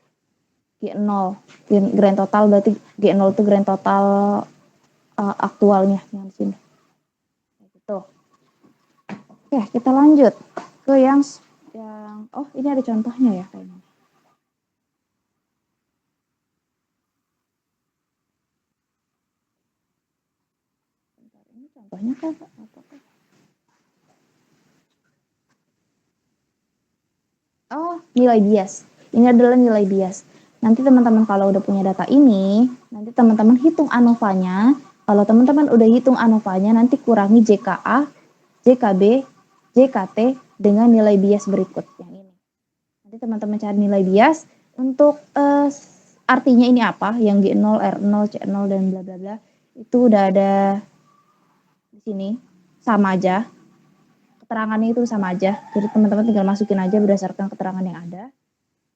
G0. Grand total berarti G0 itu grand total aktualnya yang di sini. Gitu. Oke, kita lanjut ke yang ini ada contohnya ya kayaknya. Ini contohnya kan apa? nilai bias. Ini adalah nilai bias. Nanti teman-teman kalau udah punya data ini, nanti teman-teman hitung ANOVA-nya. Kalau teman-teman udah hitung ANOVA-nya, nanti kurangi JKA, JKB, JKT dengan nilai bias berikut yang ini. Nanti teman-teman cari nilai bias untuk artinya ini apa, yang G0, R0, C0 dan bla bla bla. Itu udah ada di sini, sama aja. Keterangannya itu sama aja. Jadi teman-teman tinggal masukin aja berdasarkan keterangan yang ada.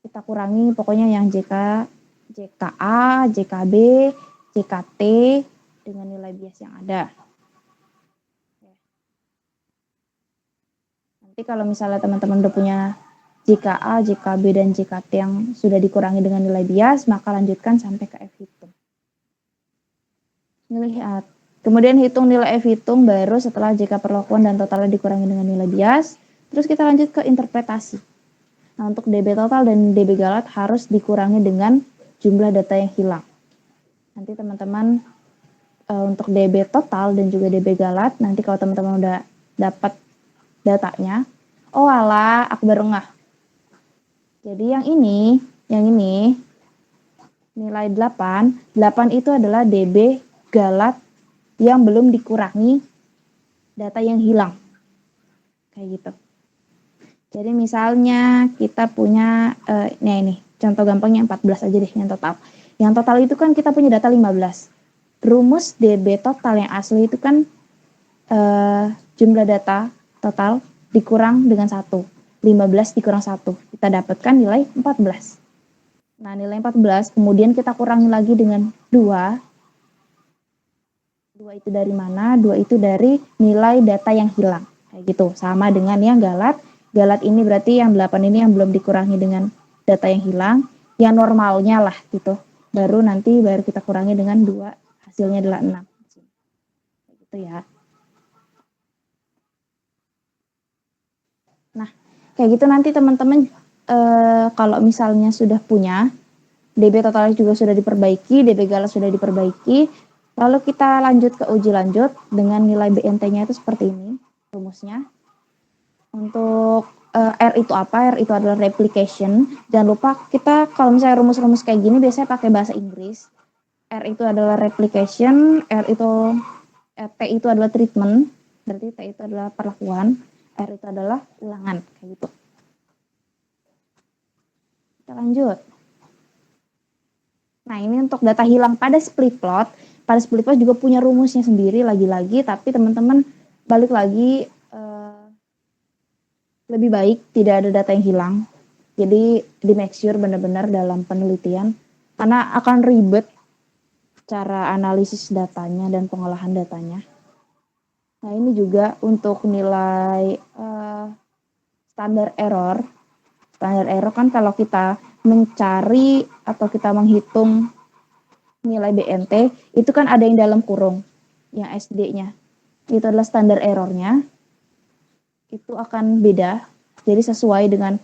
Kita kurangi pokoknya yang JK, JKA, JKB, JKT dengan nilai bias yang ada. Nanti kalau misalnya teman-teman udah punya JKA, JKB, dan JKT yang sudah dikurangi dengan nilai bias, maka lanjutkan sampai ke F hitung. Lihat. Kemudian hitung nilai F hitung baru setelah JK perlakuan dan totalnya dikurangi dengan nilai bias. Terus kita lanjut ke interpretasi. Nah, untuk DB total dan DB galat harus dikurangi dengan jumlah data yang hilang. Nanti teman-teman untuk DB total dan juga DB galat, nanti kalau teman-teman udah dapat datanya, oh alah, aku baru ngeh. Jadi yang ini nilai 8 itu adalah DB galat yang belum dikurangi data yang hilang. Kayak gitu. Jadi misalnya kita punya, ini contoh gampangnya 14 aja deh yang total. Yang total itu kan kita punya data 15. Rumus DB total yang asli itu kan jumlah data total dikurang dengan 1. 15 dikurang 1. Kita dapatkan nilai 14. Nah, nilai 14 kemudian kita kurangi lagi dengan 2. 2 itu dari mana? 2 itu dari nilai data yang hilang. Kayak gitu. Sama dengan yang galat. Galat ini berarti yang 8 ini yang belum dikurangi dengan data yang hilang. Yang normalnya lah gitu. Baru kita kurangi dengan 2. Hasilnya adalah 6. Kayak gitu ya. Nah, kayak gitu nanti teman-teman kalau misalnya sudah punya DB totalnya juga sudah diperbaiki, DB galat sudah diperbaiki, lalu kita lanjut ke uji lanjut dengan nilai BNT-nya itu seperti ini rumusnya. Untuk R itu apa? R itu adalah replication. Jangan lupa kita kalau misalnya rumus-rumus kayak gini biasanya pakai bahasa Inggris. R itu adalah replication, T itu adalah treatment, berarti T itu adalah perlakuan, R itu adalah ulangan, kayak gitu. Kita lanjut. Nah, ini untuk data hilang pada split plot. Pada split plot juga punya rumusnya sendiri lagi-lagi, tapi teman-teman balik lagi lebih baik tidak ada data yang hilang. Jadi di make sure benar-benar dalam penelitian karena akan ribet cara analisis datanya dan pengolahan datanya. Nah, ini juga untuk nilai standar error. Standar error kan kalau kita mencari atau kita menghitung nilai BNT, itu kan ada yang dalam kurung, yang SD-nya. Itu adalah standar errornya. Itu akan beda. Jadi sesuai dengan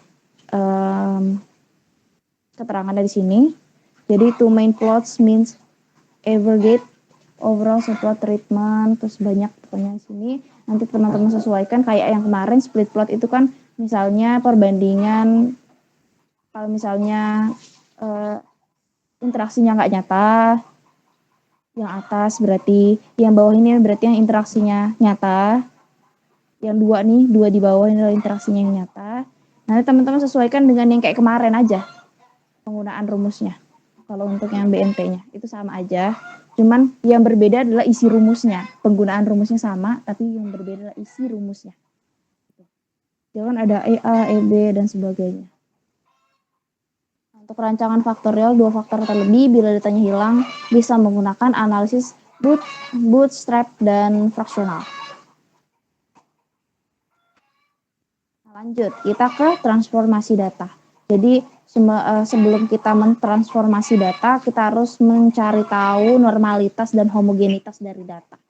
keterangan dari sini. Jadi two main plots means aggregate overall support treatment, terus banyak pokoknya di sini. Nanti teman-teman sesuaikan kayak yang kemarin split plot itu kan misalnya perbandingan kalau misalnya interaksinya nggak nyata, yang atas berarti yang bawah ini berarti yang interaksinya nyata, yang dua di bawah ini adalah interaksinya yang nyata. Nanti teman-teman sesuaikan dengan yang kayak kemarin aja penggunaan rumusnya. Kalau untuk yang BNT-nya itu sama aja, cuman yang berbeda adalah isi rumusnya. Penggunaan rumusnya sama, tapi yang berbeda adalah isi rumusnya. Jangan ada EA, EB dan sebagainya. Untuk rancangan faktorial 2 faktor terlebih bila datanya hilang bisa menggunakan analisis bootstrap dan fraksional. Lanjut, kita ke transformasi data. Jadi sebelum kita mentransformasi data, kita harus mencari tahu normalitas dan homogenitas dari data.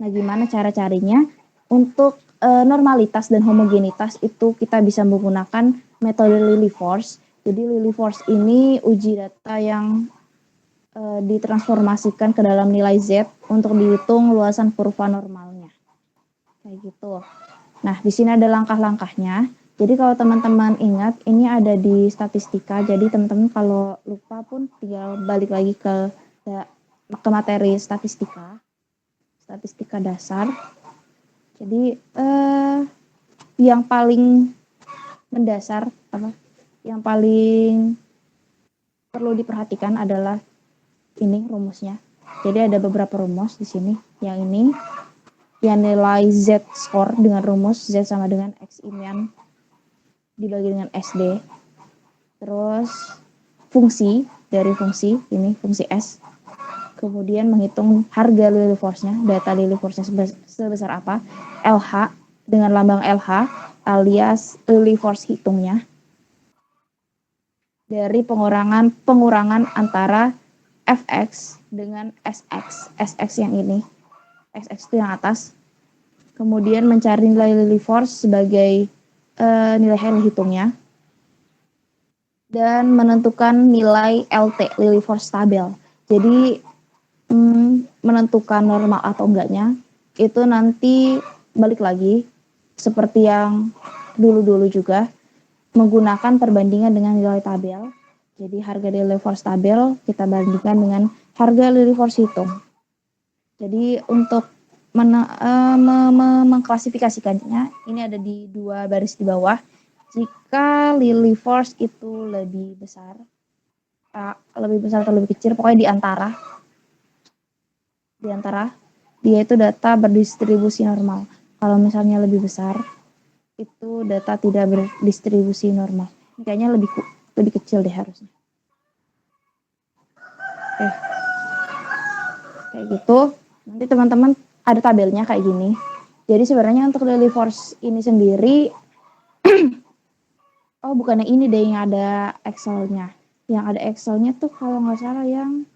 Nah, gimana cara-carinya? Untuk normalitas dan homogenitas itu kita bisa menggunakan metode Lilliefors. Jadi Lilliefors ini uji data yang ditransformasikan ke dalam nilai Z untuk dihitung luasan kurva normalnya. Kayak gitu. Nah, di sini ada langkah-langkahnya. Jadi kalau teman-teman ingat, ini ada di statistika. Jadi teman-teman kalau lupa pun tinggal balik lagi ke materi statistika dasar. Jadi yang paling mendasar yang paling perlu diperhatikan adalah ini rumusnya. Jadi ada beberapa rumus di sini. Yang ini yang nilai Z score dengan rumus Z sama dengan X inian dibagi dengan SD. Terus fungsi dari fungsi ini fungsi S. Kemudian menghitung harga Lillie force-nya, data Lillie force-nya sebesar apa, LH dengan lambang LH alias Lillie force hitungnya dari pengurangan antara Fx dengan Sx. Sx yang ini, Sx itu yang atas. Kemudian mencari nilai Lillie force sebagai nilai Henry hitungnya dan menentukan nilai LT Lillie force tabel. Jadi menentukan normal atau enggaknya itu nanti balik lagi seperti yang dulu-dulu juga menggunakan perbandingan dengan nilai tabel. Jadi harga Lillie force tabel kita bandingkan dengan harga Lillie force hitung. Jadi untuk mengklasifikasikannya ini ada di 2 baris di bawah. Jika Lillie force itu lebih besar atau lebih kecil, pokoknya di antara dia itu data berdistribusi normal. Kalau misalnya lebih besar itu data tidak berdistribusi normal. Ini kayaknya lebih kecil deh harusnya. Kayak gitu. Nanti teman-teman ada tabelnya kayak gini. Jadi sebenarnya untuk Lillie force ini sendiri oh bukannya ini deh yang ada Excel-nya. Yang ada Excel-nya tuh kalau nggak salah yang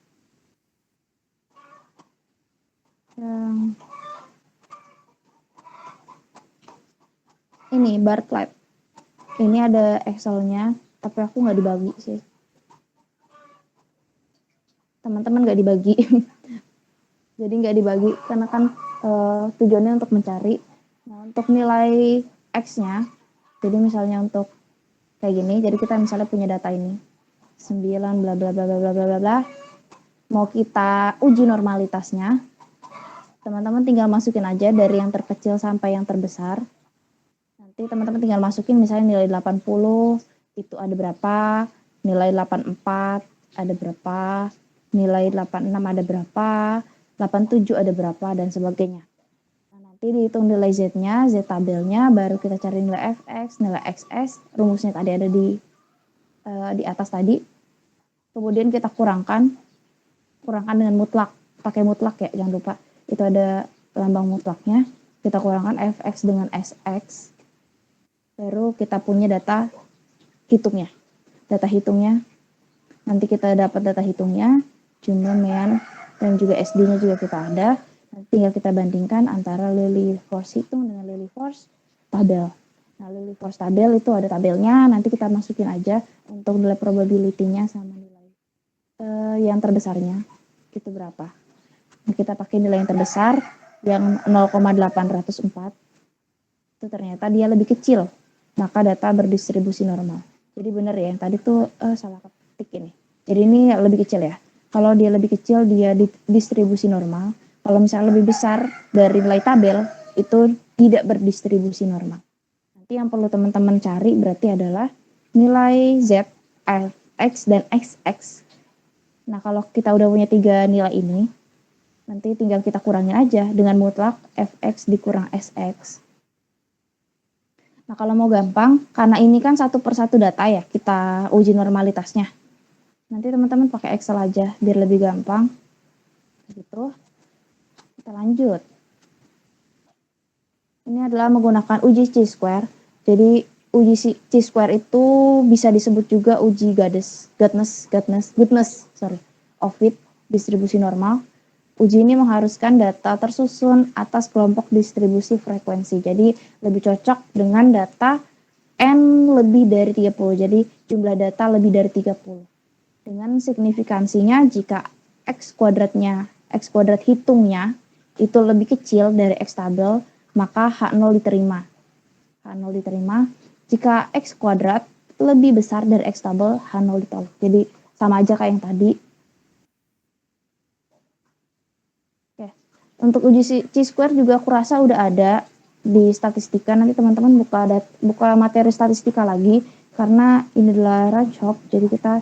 ini Bartlett. Ini ada Excel-nya, tapi aku nggak dibagi sih. Teman-teman nggak dibagi. Jadi nggak dibagi karena kan tujuannya untuk mencari. Nah, untuk nilai X-nya, jadi misalnya untuk kayak gini, jadi kita misalnya punya data ini 9 bla bla bla bla bla bla bla. Mau kita uji normalitasnya, teman-teman tinggal masukin aja dari yang terkecil sampai yang terbesar. Nanti teman-teman tinggal masukin misalnya nilai 80 itu ada berapa, nilai 84 ada berapa, nilai 86 ada berapa, 87 ada berapa, dan sebagainya. Nah, nanti dihitung nilai Z-nya, Z tabelnya, baru kita cari nilai Fx, nilai Xs, rumusnya tadi ada di atas tadi. Kemudian kita kurangkan dengan mutlak, pakai mutlak ya, jangan lupa. Itu ada lambang mutlaknya. Kita kurangkan Fx dengan Sx, baru kita punya data hitungnya. Nanti kita dapat data hitungnya, jumlah mean dan juga SD-nya juga kita ada. Nanti tinggal kita bandingkan antara Lillie force hitung dengan Lillie force tabel. Nah, Lillie force tabel itu ada tabelnya, nanti kita masukin aja untuk nilai probability-nya sama nilai yang terbesarnya itu berapa. Nah, kita pakai nilai yang terbesar yang 0,804 itu ternyata dia lebih kecil, maka data berdistribusi normal. Jadi benar ya, yang tadi tuh salah ketik ini. Jadi ini lebih kecil ya. Kalau dia lebih kecil, dia distribusi normal. Kalau misalnya lebih besar dari nilai tabel, itu tidak berdistribusi normal. Nanti yang perlu teman-teman cari berarti adalah nilai Z, Fx, dan Xx. Nah, kalau kita udah punya 3 nilai ini, nanti tinggal kita kurangin aja dengan mutlak Fx dikurang Sx. Nah, kalau mau gampang, karena ini kan satu persatu data ya, kita uji normalitasnya. Nanti teman-teman pakai Excel aja, biar lebih gampang. Gitu. Kita lanjut. Ini adalah menggunakan uji chi-square. Jadi, uji chi-square itu bisa disebut juga uji goodness of fit, distribusi normal. Uji ini mengharuskan data tersusun atas kelompok distribusi frekuensi. Jadi lebih cocok dengan data N lebih dari 30. Jadi jumlah data lebih dari 30. Dengan signifikansinya jika X kuadrat hitungnya itu lebih kecil dari X tabel, maka H0 diterima. H0 diterima Jika X kuadrat lebih besar dari X tabel, H0 ditolak. Jadi sama aja kayak yang tadi. Oke. Untuk uji chi-square juga aku rasa udah ada di statistika. Nanti teman-teman buka materi statistika lagi karena ini adalah rajhok, jadi kita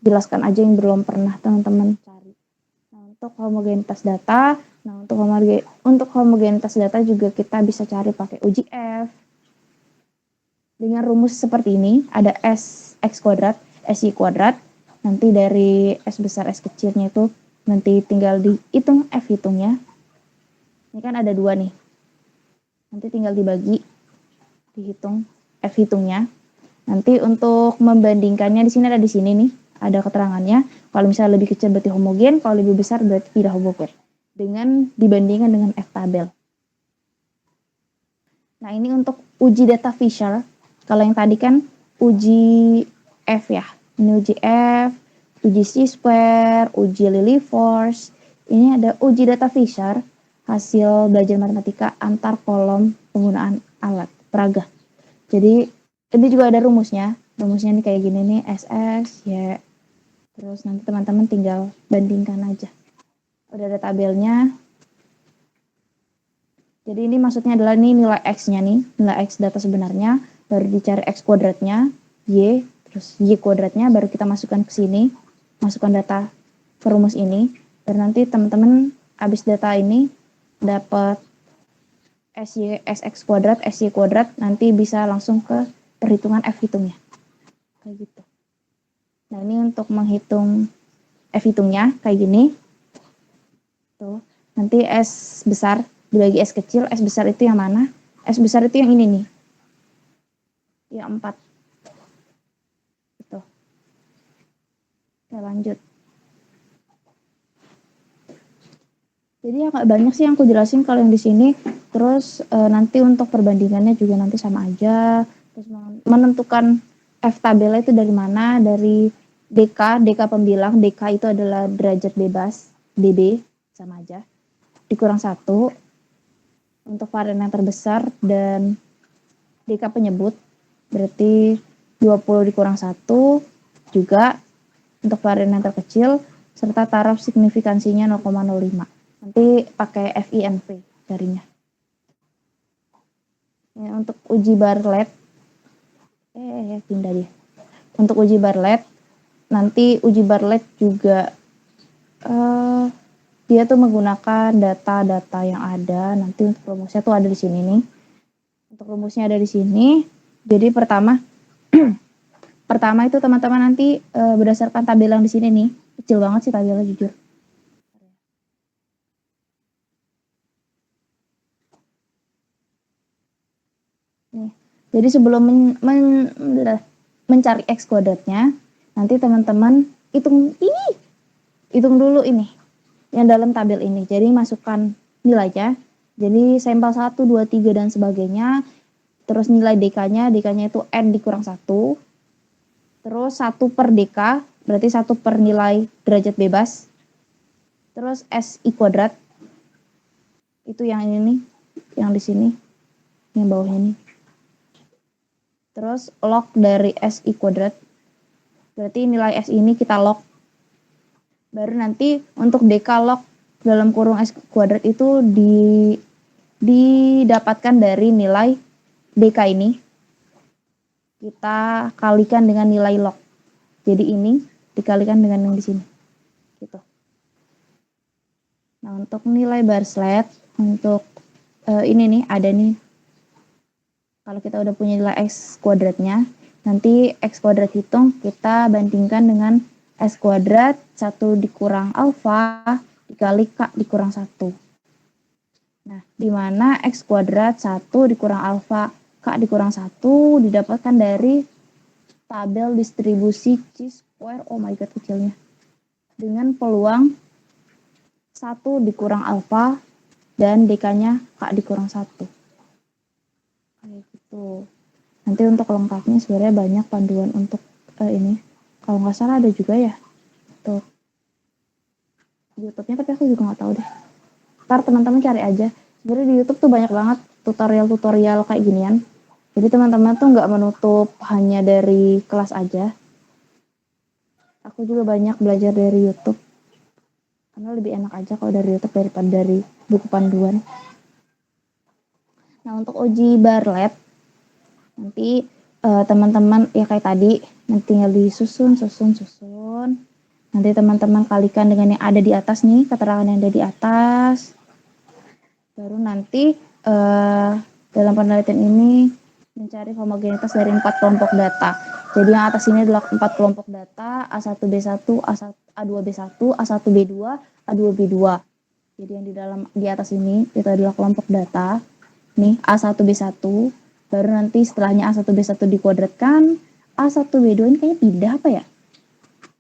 jelaskan aja yang belum pernah teman-teman cari. Nah, untuk homogenitas data, untuk homogenitas data juga kita bisa cari pakai uji F. Dengan rumus seperti ini, ada S X kuadrat, S Y kuadrat. Nanti dari S besar S kecilnya itu nanti tinggal dihitung F hitungnya. Ini kan ada 2 nih. Nanti tinggal dibagi, dihitung F hitungnya. Nanti untuk membandingkannya di sini ada di sini nih, ada keterangannya. Kalau misalnya lebih kecil berarti homogen, kalau lebih besar berarti tidak homogen. Dengan dibandingkan dengan F tabel. Nah, ini untuk uji data Fisher. Kalau yang tadi kan uji F ya. Ini uji F, uji chi-square, uji Lilliefors. Ini ada uji data Fisher, hasil belajar matematika antar kolom penggunaan alat peraga. Jadi ini juga ada rumusnya. Rumusnya ini kayak gini nih, SS, Y. Terus nanti teman-teman tinggal bandingkan aja. Udah ada tabelnya. Jadi ini maksudnya adalah nih nilai X-nya nih, nilai X data sebenarnya, baru dicari X kuadratnya, Y, terus Y kuadratnya, baru kita masukkan ke sini, masukkan data ke rumus ini, dan nanti teman-teman habis data ini dapat SX kuadrat, SY kuadrat, nanti bisa langsung ke perhitungan F hitungnya. Kayak gitu. Nah, ini untuk menghitung F hitungnya kayak gini. Tuh, nanti S besar dibagi S kecil, S besar itu yang mana? S besar itu yang ini nih. Yang 4. Gitu. Oke, lanjut. Jadi agak banyak sih yang aku jelasin kalau yang di sini. Terus nanti untuk perbandingannya juga nanti sama aja. Terus menentukan F tabelnya itu dari mana? Dari DK pembilang. DK itu adalah derajat bebas, DB sama aja. Dikurang 1 untuk varian yang terbesar, dan DK penyebut berarti 20 dikurang 1 juga untuk varian yang terkecil, serta taraf signifikansinya 0,05. Nanti pakai FINV carinya. Ya, untuk uji Bartlett, pindah dia. Untuk uji Bartlett, nanti uji Bartlett juga dia tuh menggunakan data-data yang ada. Nanti untuk rumusnya tuh ada di sini nih. Untuk rumusnya ada di sini. Jadi pertama itu teman-teman nanti berdasarkan tabel yang di sini nih. Kecil banget sih tabelnya jujur. Nih. Jadi sebelum mencari X kuadratnya, nanti teman-teman hitung dulu ini yang dalam tabel ini. Jadi masukkan nilainya. Jadi sampel 1, 2, 3 dan sebagainya. Terus nilai DK-nya itu N dikurang 1. Terus 1 per DK, berarti 1 per nilai derajat bebas. Terus SI kuadrat, itu yang ini nih, yang di sini, yang bawahnya nih. Terus log dari SI kuadrat, berarti nilai S ini kita log. Baru nanti untuk DK log dalam kurung S kuadrat itu didapatkan dari nilai DK ini. Kita kalikan dengan nilai log. Jadi ini dikalikan dengan yang di sini. Gitu. Nah, untuk nilai Bartlett, untuk ini nih, ada nih. Kalau kita udah punya nilai X kuadratnya, nanti X kuadrat hitung, kita bandingkan dengan S kuadrat 1 dikurang alfa dikali K dikurang 1. Nah, di mana X kuadrat 1 dikurang alfa K dikurang 1 didapatkan dari tabel distribusi chi-square, oh my god kecilnya, dengan peluang 1 dikurang alfa dan DK-nya K dikurang 1. Kayak gitu. Nanti untuk lengkapnya sebenarnya banyak panduan untuk ini. Kalau nggak salah ada juga ya untuk YouTube-nya, tapi aku juga nggak tahu deh. Ntar teman-teman cari aja. Sebenarnya di YouTube tuh banyak banget tutorial-tutorial kayak ginian Jadi teman-teman tuh nggak menutup hanya dari kelas aja. Aku juga banyak belajar dari YouTube. Karena lebih enak aja kalau dari YouTube daripada dari buku panduan. Nah, untuk uji Bartlett nanti teman-teman ya kayak tadi nanti tinggal disusun. Nanti teman-teman kalikan dengan yang ada di atas nih, keterangan yang ada di atas. Baru nanti dalam penelitian ini mencari homogenitas dari 4 kelompok data. Jadi yang atas ini adalah 4 kelompok data, A1B1, A2B1, A1B2, A2B2. Jadi yang di atas ini itu adalah kelompok data. Nih, A1B1, baru nanti setelahnya A1B1 dikuadratkan, A1B2 ini kayaknya pindah apa ya?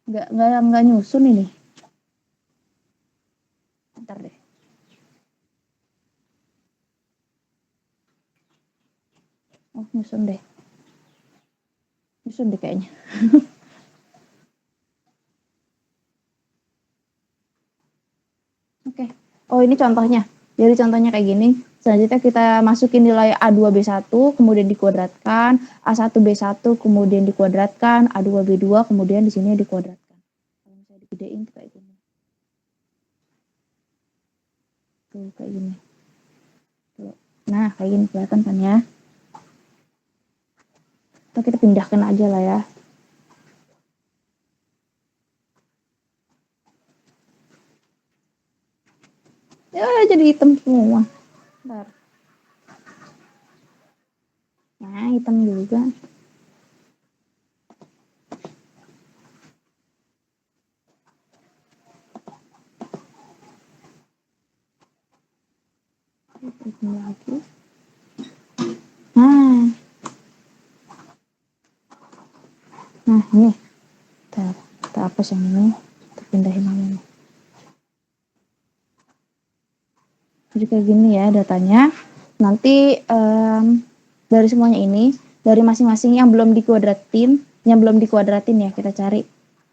Nggak nyusun ini. Bentar deh. Oh, nyusun deh kayaknya. Oke. Oh, ini contohnya. Jadi contohnya kayak gini. Selanjutnya kita masukin nilai A2B1 kemudian dikuadratkan, A1B1 kemudian dikuadratkan, A2B2 kemudian di sini dikuadratkan. Kalau misalnya digedein tuh kayak gini. Tuh kayak gini. Tuh. Nah, kayak gini kelihatan kan ya? Atau kita pindahkan aja lah ya. Ya, jadi hitam semua. Bentar. Nah, hitam juga. Ini lagi. Nah, ini. Kita hapus yang ini. Kita pindahin yang ini. Jadi kayak gini ya datanya. Nanti dari semuanya ini, dari masing-masing yang belum dikuadratin ya kita cari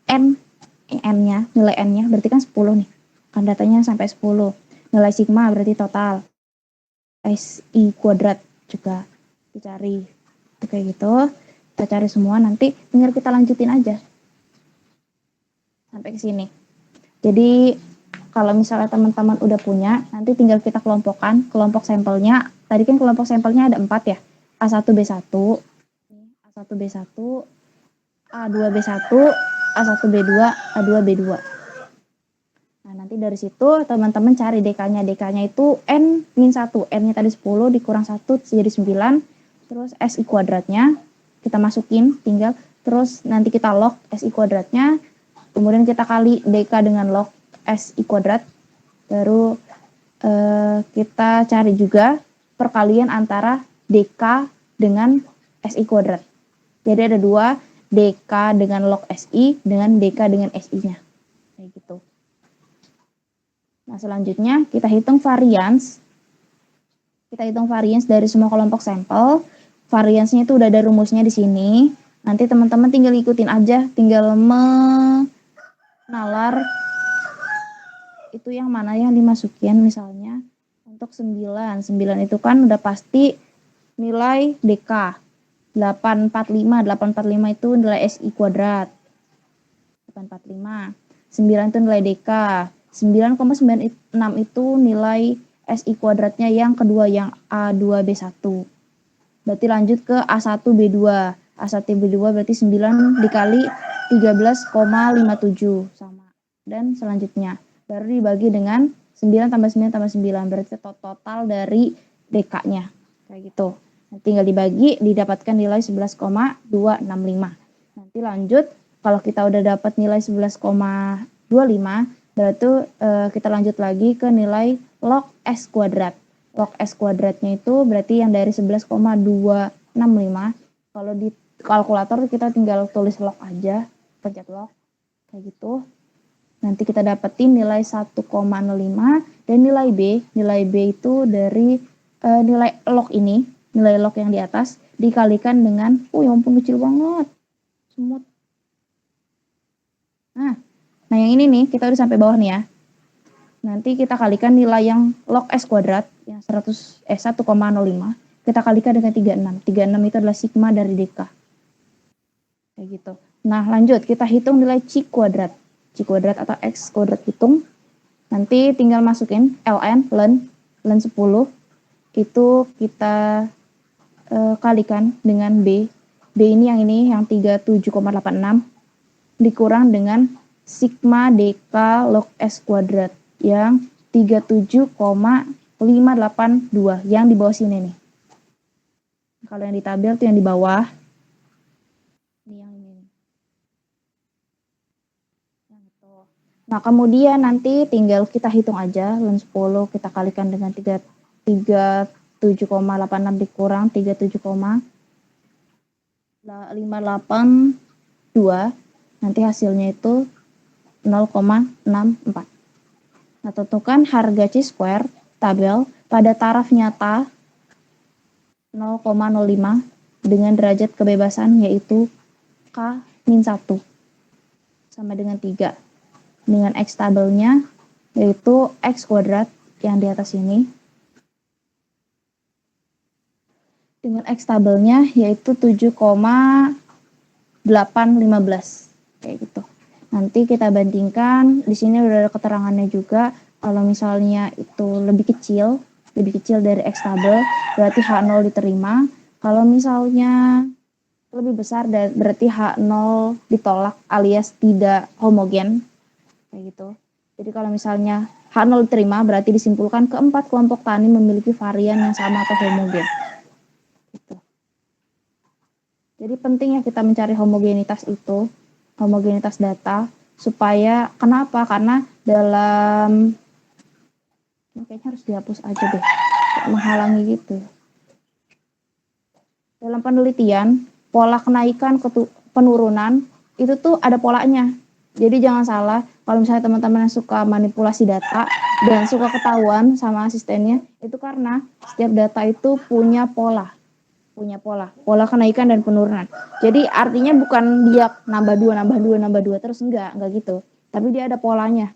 n-nya, nilai n-nya berarti kan 10 nih. Kan datanya sampai 10. Nilai sigma berarti total. SI kuadrat juga dicari. Itu kayak gitu. Kita cari semua, nanti tinggal kita lanjutin aja. Sampai ke sini. Jadi kalau misalnya teman-teman udah punya, nanti tinggal kita kelompokkan kelompok sampelnya. Tadi kan kelompok sampelnya ada 4 ya. A1B1, A1B1, A2B1, A1B2, A2B2. Nah, nanti dari situ teman-teman cari DK-nya. DK-nya itu N-1. N-nya tadi 10 dikurang 1 jadi 9. Terus SI kuadratnya kita masukin tinggal. Terus nanti kita log SI kuadratnya. Kemudian kita kali DK dengan log SI kuadrat. Baru kita cari juga perkalian antara DK dengan SI kuadrat. Jadi ada 2, DK dengan log SI dengan DK dengan SI-nya. Kayak gitu. Nah, selanjutnya kita hitung varians. Kita hitung varians dari semua kelompok sampel. Variansnya itu udah ada rumusnya di sini. Nanti teman-teman tinggal ikutin aja, tinggal nalar itu yang mana yang dimasukin. Misalnya untuk 9 itu kan udah pasti nilai DK 845 itu nilai SI kuadrat 845. 9 itu nilai DK 9,96 itu nilai SI kuadratnya yang kedua yang A2B1. Berarti lanjut ke A1B2. A1B2 berarti 9 dikali 13,57 sama. Dan selanjutnya baru dibagi dengan 9 tambah 9 tambah 9 berarti total dari DK-nya. Kayak gitu. Nah, tinggal dibagi didapatkan nilai 11,265. Nanti lanjut kalau kita udah dapat nilai 11,25 berarti kita lanjut lagi ke nilai log S kuadrat. Log S kuadratnya itu berarti yang dari 11,265. Kalau di kalkulator kita tinggal tulis log aja, pencet log kayak gitu. Nanti kita dapetin nilai 1,05 dan nilai B itu dari nilai log ini, nilai log yang di atas dikalikan dengan ya ampun kecil banget. Semut. Nah, yang ini nih kita udah sampai bawah nih ya. Nanti kita kalikan nilai yang log S kuadrat yang 1,05 kita kalikan dengan 36. 36 itu adalah sigma dari dk. Kayak gitu. Nah, lanjut kita hitung nilai C kuadrat. C kuadrat atau X kuadrat hitung. Nanti tinggal masukin ln 10 itu kita kalikan dengan B. B ini yang 37,86 dikurang dengan sigma dk log S kuadrat yang 37,582 yang di bawah sini nih. Kalau yang di tabel tuh yang di bawah. Ini yang ini. Nah, kemudian nanti tinggal kita hitung aja ln 10 kita kalikan dengan 37,86 dikurang 37,582. Nanti hasilnya itu 0,64. Nah, tentukan harga C square tabel pada taraf nyata 0,05 dengan derajat kebebasan yaitu K-1 sama dengan 3. Dengan X tabelnya yaitu X kuadrat yang di atas ini. Dengan X tabelnya yaitu 7,815 kayak gitu. Nanti kita bandingkan, di sini udah ada keterangannya juga. Kalau misalnya itu lebih kecil dari X tabel, berarti H0 diterima. Kalau misalnya lebih besar, berarti H0 ditolak alias tidak homogen. Kayak gitu. Jadi kalau misalnya H0 diterima, berarti disimpulkan keempat kelompok tani memiliki varian yang sama atau homogen. Gitu. Jadi pentingnya kita mencari homogenitas itu, homogenitas data, supaya kenapa? Karena dalam kayaknya harus dihapus aja deh, menghalangi gitu. Dalam penelitian, pola kenaikan penurunan itu tuh ada polanya. Jadi jangan salah, kalau misalnya teman-teman yang suka manipulasi data dan suka ketahuan sama asistennya, itu karena setiap data itu punya pola kenaikan dan penurunan. Jadi artinya bukan dia nambah 2 terus enggak gitu. Tapi dia ada polanya.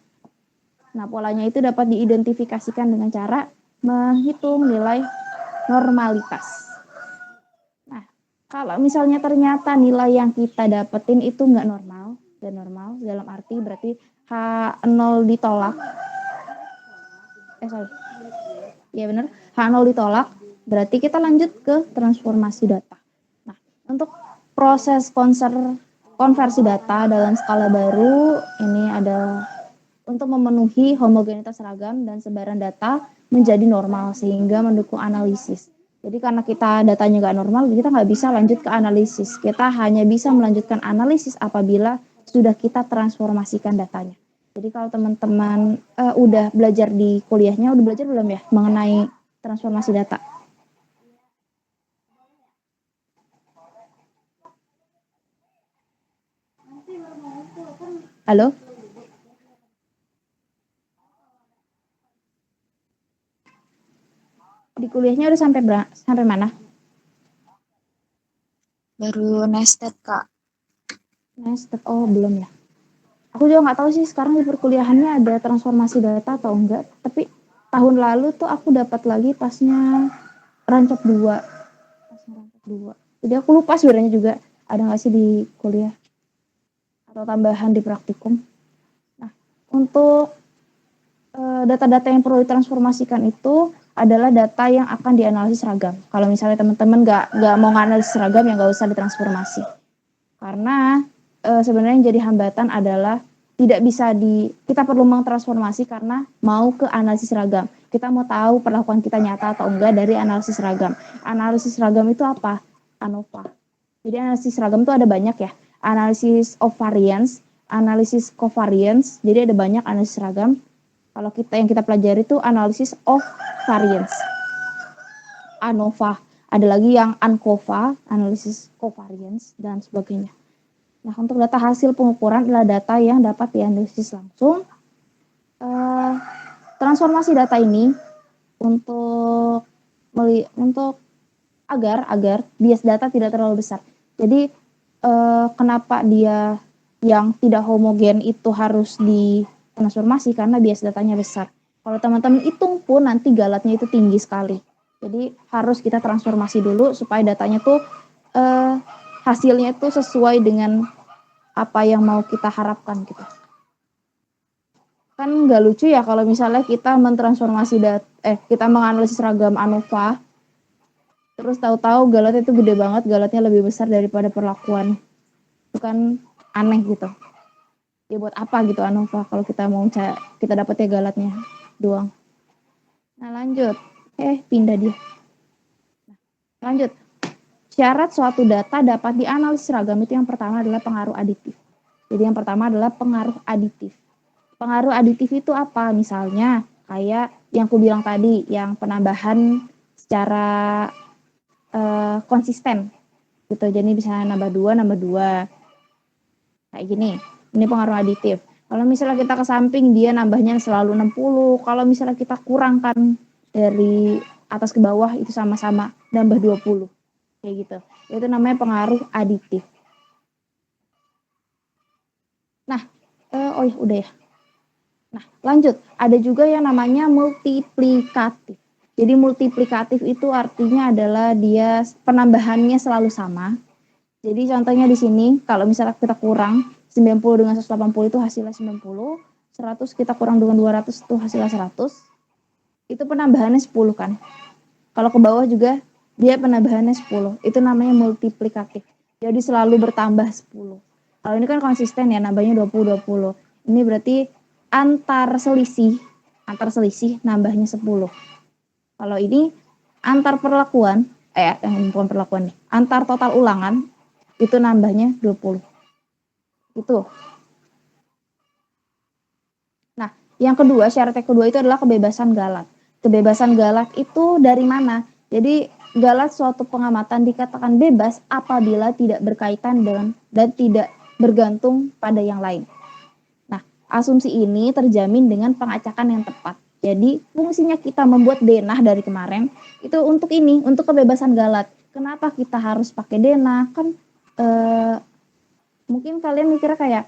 Nah, polanya itu dapat diidentifikasikan dengan cara menghitung nilai normalitas. Nah, kalau misalnya ternyata nilai yang kita dapetin itu enggak normal dalam arti berarti H0 ditolak. Ya benar, H0 ditolak, berarti kita lanjut ke transformasi data. Nah, untuk proses konversi data dalam skala baru ini ada untuk memenuhi homogenitas seragam dan sebaran data menjadi normal sehingga mendukung analisis. Jadi karena kita datanya nggak normal, kita nggak bisa lanjut ke analisis. Kita hanya bisa melanjutkan analisis apabila sudah kita transformasikan datanya. Jadi kalau teman-teman udah belajar di kuliahnya, udah belajar belum ya mengenai transformasi data? Halo? Di kuliahnya udah sampai mana? Baru nested, Kak. Nested, oh belum ya. Aku juga nggak tahu sih sekarang di perkuliahannya ada transformasi data atau enggak. Tapi tahun lalu tuh aku dapat lagi pasnya rancop 2. Jadi aku lupa sebenarnya juga ada nggak sih di kuliah atau tambahan di praktikum. Nah, untuk data-data yang perlu ditransformasikan itu adalah data yang akan dianalisis seragam. Kalau misalnya teman-teman nggak mau nganalisis seragam, ya nggak usah ditransformasi. Karena sebenarnya yang jadi hambatan adalah tidak bisa kita perlu mengtransformasi karena mau ke analisis seragam. Kita mau tahu perlakuan kita nyata atau enggak dari analisis seragam. Analisis seragam itu apa? ANOVA. Jadi analisis seragam itu ada banyak ya. Analisis of variance, analisis covariance. Jadi ada banyak analisis seragam. Kalau yang kita pelajari itu analisis of variance. ANOVA. Ada lagi yang ANCOVA, analisis covariance dan sebagainya. Nah, untuk data hasil pengukuran adalah data yang dapat dianalisis langsung. Transformasi data ini agar bias data tidak terlalu besar. Jadi kenapa dia yang tidak homogen itu harus ditransformasi karena bias datanya besar. Kalau teman-teman hitung pun nanti galatnya itu tinggi sekali. Jadi harus kita transformasi dulu supaya datanya tuh hasilnya tuh sesuai dengan apa yang mau kita harapkan gitu. Kan nggak lucu ya kalau misalnya kita kita menganalisis ragam ANOVA, terus tahu-tahu galatnya itu gede banget, galatnya lebih besar daripada perlakuan. Itu kan aneh gitu. Ya buat apa gitu ANOVA kalau kita dapetnya galatnya doang. Nah lanjut, pindah dia. Lanjut, syarat suatu data dapat dianalisis ragam itu yang pertama adalah pengaruh aditif. Jadi yang pertama adalah pengaruh aditif. Pengaruh aditif itu apa? Misalnya kayak yang aku bilang tadi, yang penambahan secara konsisten gitu. Jadi bisa nambah 2, kayak gini. Ini pengaruh aditif. Kalau misalnya kita ke samping dia nambahnya selalu 60, kalau misalnya kita kurangkan dari atas ke bawah itu sama-sama nambah 20. Kayak gitu. Itu namanya pengaruh aditif. Nah, udah ya. Nah, lanjut. Ada juga yang namanya multiplikatif. Jadi multiplikatif itu artinya adalah dia penambahannya selalu sama. Jadi contohnya di sini, kalau misalnya kita kurang 90 dengan 180 itu hasilnya 90, 100 kita kurang dengan 200 itu hasilnya 100. Itu penambahannya 10 kan. Kalau ke bawah juga dia penambahannya 10. Itu namanya multiplikatif. Jadi selalu bertambah 10. Kalau ini kan konsisten ya, nambahnya 20-20. Ini berarti antar selisih nambahnya 10. Kalau ini antar perlakuan, bukan perlakuan nih, antar total ulangan itu nambahnya 20. Itu. Nah, yang kedua, syarat yang kedua itu adalah kebebasan galat. Kebebasan galat itu dari mana? Jadi galat suatu pengamatan dikatakan bebas apabila tidak berkaitan dengan dan tidak bergantung pada yang lain. Nah, asumsi ini terjamin dengan pengacakan yang tepat. Jadi fungsinya kita membuat denah dari kemarin itu untuk ini, untuk kebebasan galat. Kenapa kita harus pakai denah? Kan mungkin kalian mikirnya kayak,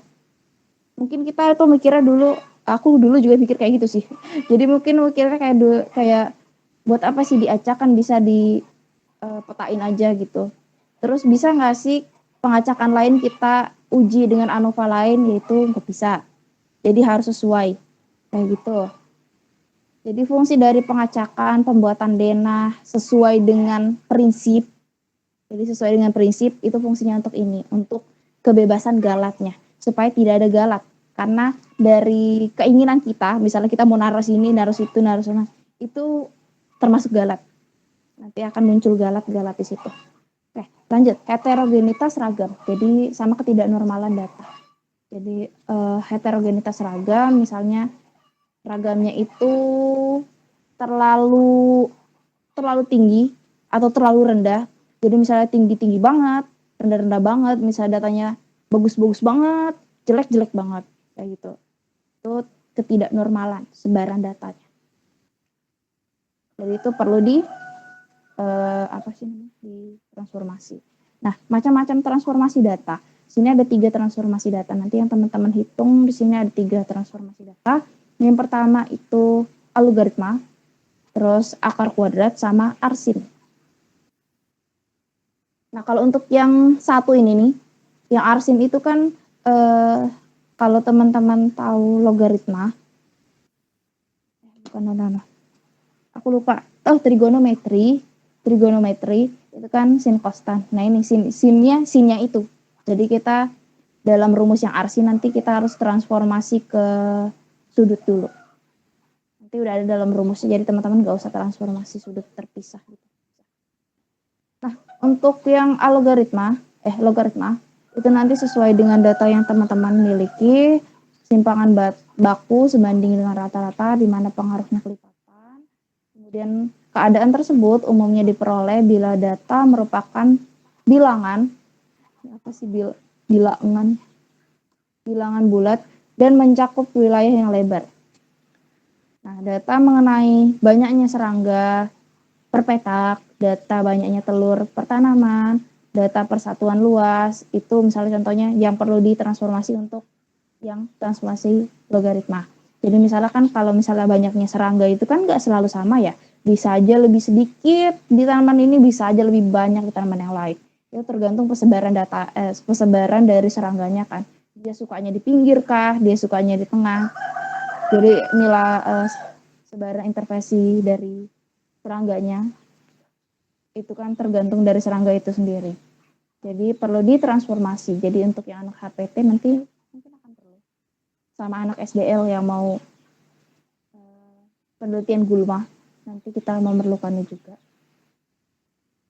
mungkin kita tuh mikirnya dulu, aku dulu juga mikir kayak gitu sih. Jadi mungkin mikirnya kayak buat apa sih diacak, kan bisa dipetain aja gitu. Terus bisa nggak sih pengacakan lain kita uji dengan ANOVA lain, yaitu nggak bisa. Jadi harus sesuai kayak gitu. Jadi fungsi dari pengacakan, pembuatan denah sesuai dengan prinsip. Jadi sesuai dengan prinsip itu fungsinya untuk ini, untuk kebebasan galatnya, supaya tidak ada galat. Karena dari keinginan kita, misalnya kita mau naruh sini, naruh situ, naruh sana, itu termasuk galat. Nanti akan muncul galat-galat di situ. Oke, lanjut. Heterogenitas ragam. Jadi sama ketidaknormalan data. Jadi heterogenitas ragam, misalnya ragamnya itu terlalu tinggi atau terlalu rendah. Jadi misalnya tinggi-tinggi banget, rendah-rendah banget, misalnya datanya bagus-bagus banget, jelek-jelek banget, kayak gitu. Itu ketidaknormalan sebaran datanya. Jadi itu perlu di transformasi. Nah, macam-macam transformasi data. Sini ada 3 transformasi data. Nanti yang teman-teman hitung di sini ada 3 transformasi data. Yang pertama itu algoritma, terus akar kuadrat sama arsin. Nah, kalau untuk yang satu ini nih, yang arsin itu kan kalau teman-teman tahu logaritma, aku lupa. Trigonometri itu kan sin konstan. Nah, ini sinnya itu. Jadi kita dalam rumus yang arsin nanti kita harus transformasi ke sudut dulu. Nanti udah ada dalam rumusnya, jadi teman-teman gak usah transformasi sudut terpisah gitu. Nah, untuk yang logaritma itu nanti sesuai dengan data yang teman-teman miliki, simpangan baku sebanding dengan rata-rata di mana pengaruhnya kelipatan. Kemudian keadaan tersebut umumnya diperoleh bila data merupakan bilangan bulat dan mencakup wilayah yang lebar. Nah, data mengenai banyaknya serangga per petak, data banyaknya telur per tanaman, data persatuan luas, itu misalnya contohnya yang perlu ditransformasi untuk yang transformasi logaritma. Jadi misalnya kan kalau misalnya banyaknya serangga itu kan nggak selalu sama ya. Bisa aja lebih sedikit di tanaman ini, bisa aja lebih banyak di tanaman yang lain. Itu tergantung persebaran dari serangganya kan. Dia sukanya di pinggir kah, dia sukanya di tengah. Jadi nilai sebaran intervensi dari serangganya itu kan tergantung dari serangga itu sendiri. Jadi perlu ditransformasi. Jadi untuk yang anak HPT nanti mungkin akan perlu. Sama anak SDL yang mau penelitian gulma, nanti kita memerlukannya juga.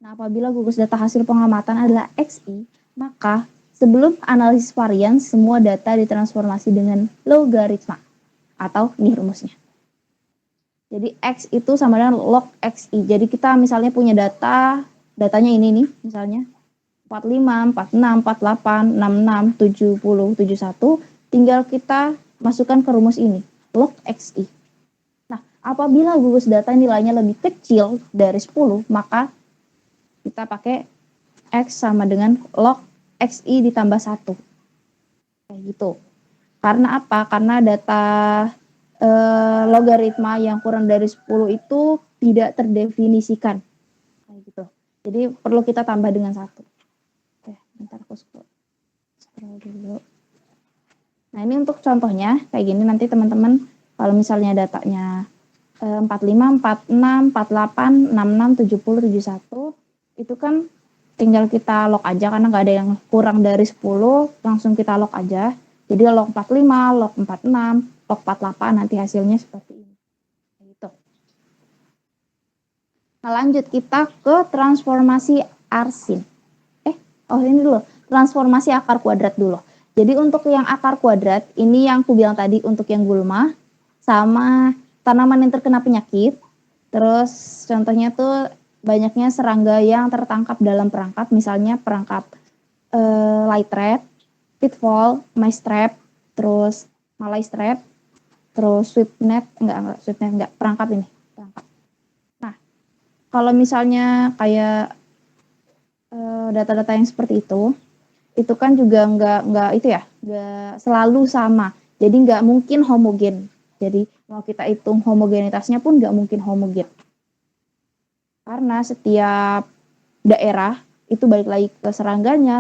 Nah, apabila gugus data hasil pengamatan adalah XI, maka sebelum analisis varian, semua data ditransformasi dengan logaritma atau ini rumusnya. Jadi X itu sama dengan log XI. Jadi kita misalnya punya datanya ini nih, misalnya 45, 46, 48, 66, 70, 71, tinggal kita masukkan ke rumus ini, log XI. Nah, apabila gugus data nilainya lebih kecil dari 10, maka kita pakai X sama dengan log XI ditambah 1. Kayak gitu. Karena apa? Karena data logaritma yang kurang dari 10 itu tidak terdefinisikan. Kayak gitu. Jadi perlu kita tambah dengan 1. Oke, bentar aku scroll dulu. Nah, ini untuk contohnya kayak gini, nanti teman-teman kalau misalnya datanya 45, 46, 48, 66, 70, 71 itu kan tinggal kita log aja karena nggak ada yang kurang dari 10, langsung kita log aja. Jadi log 45, log 46, log 48 nanti hasilnya seperti ini. Gitu. Nah, lanjut kita ke transformasi arsin. Ini dulu, transformasi akar kuadrat dulu. Jadi untuk yang akar kuadrat, ini yang aku bilang tadi untuk yang gulma, sama tanaman yang terkena penyakit. Terus contohnya tuh banyaknya serangga yang tertangkap dalam perangkap, misalnya perangkap light trap, pitfall, mice trap, terus malay trap, terus sweepnet, enggak, perangkap ini, perangkap. Nah, kalau misalnya kayak data-data yang seperti itu kan juga nggak itu ya, nggak selalu sama. Jadi nggak mungkin homogen. Jadi mau kita hitung homogenitasnya pun nggak mungkin homogen. Karena setiap daerah itu balik lagi ke serangganya,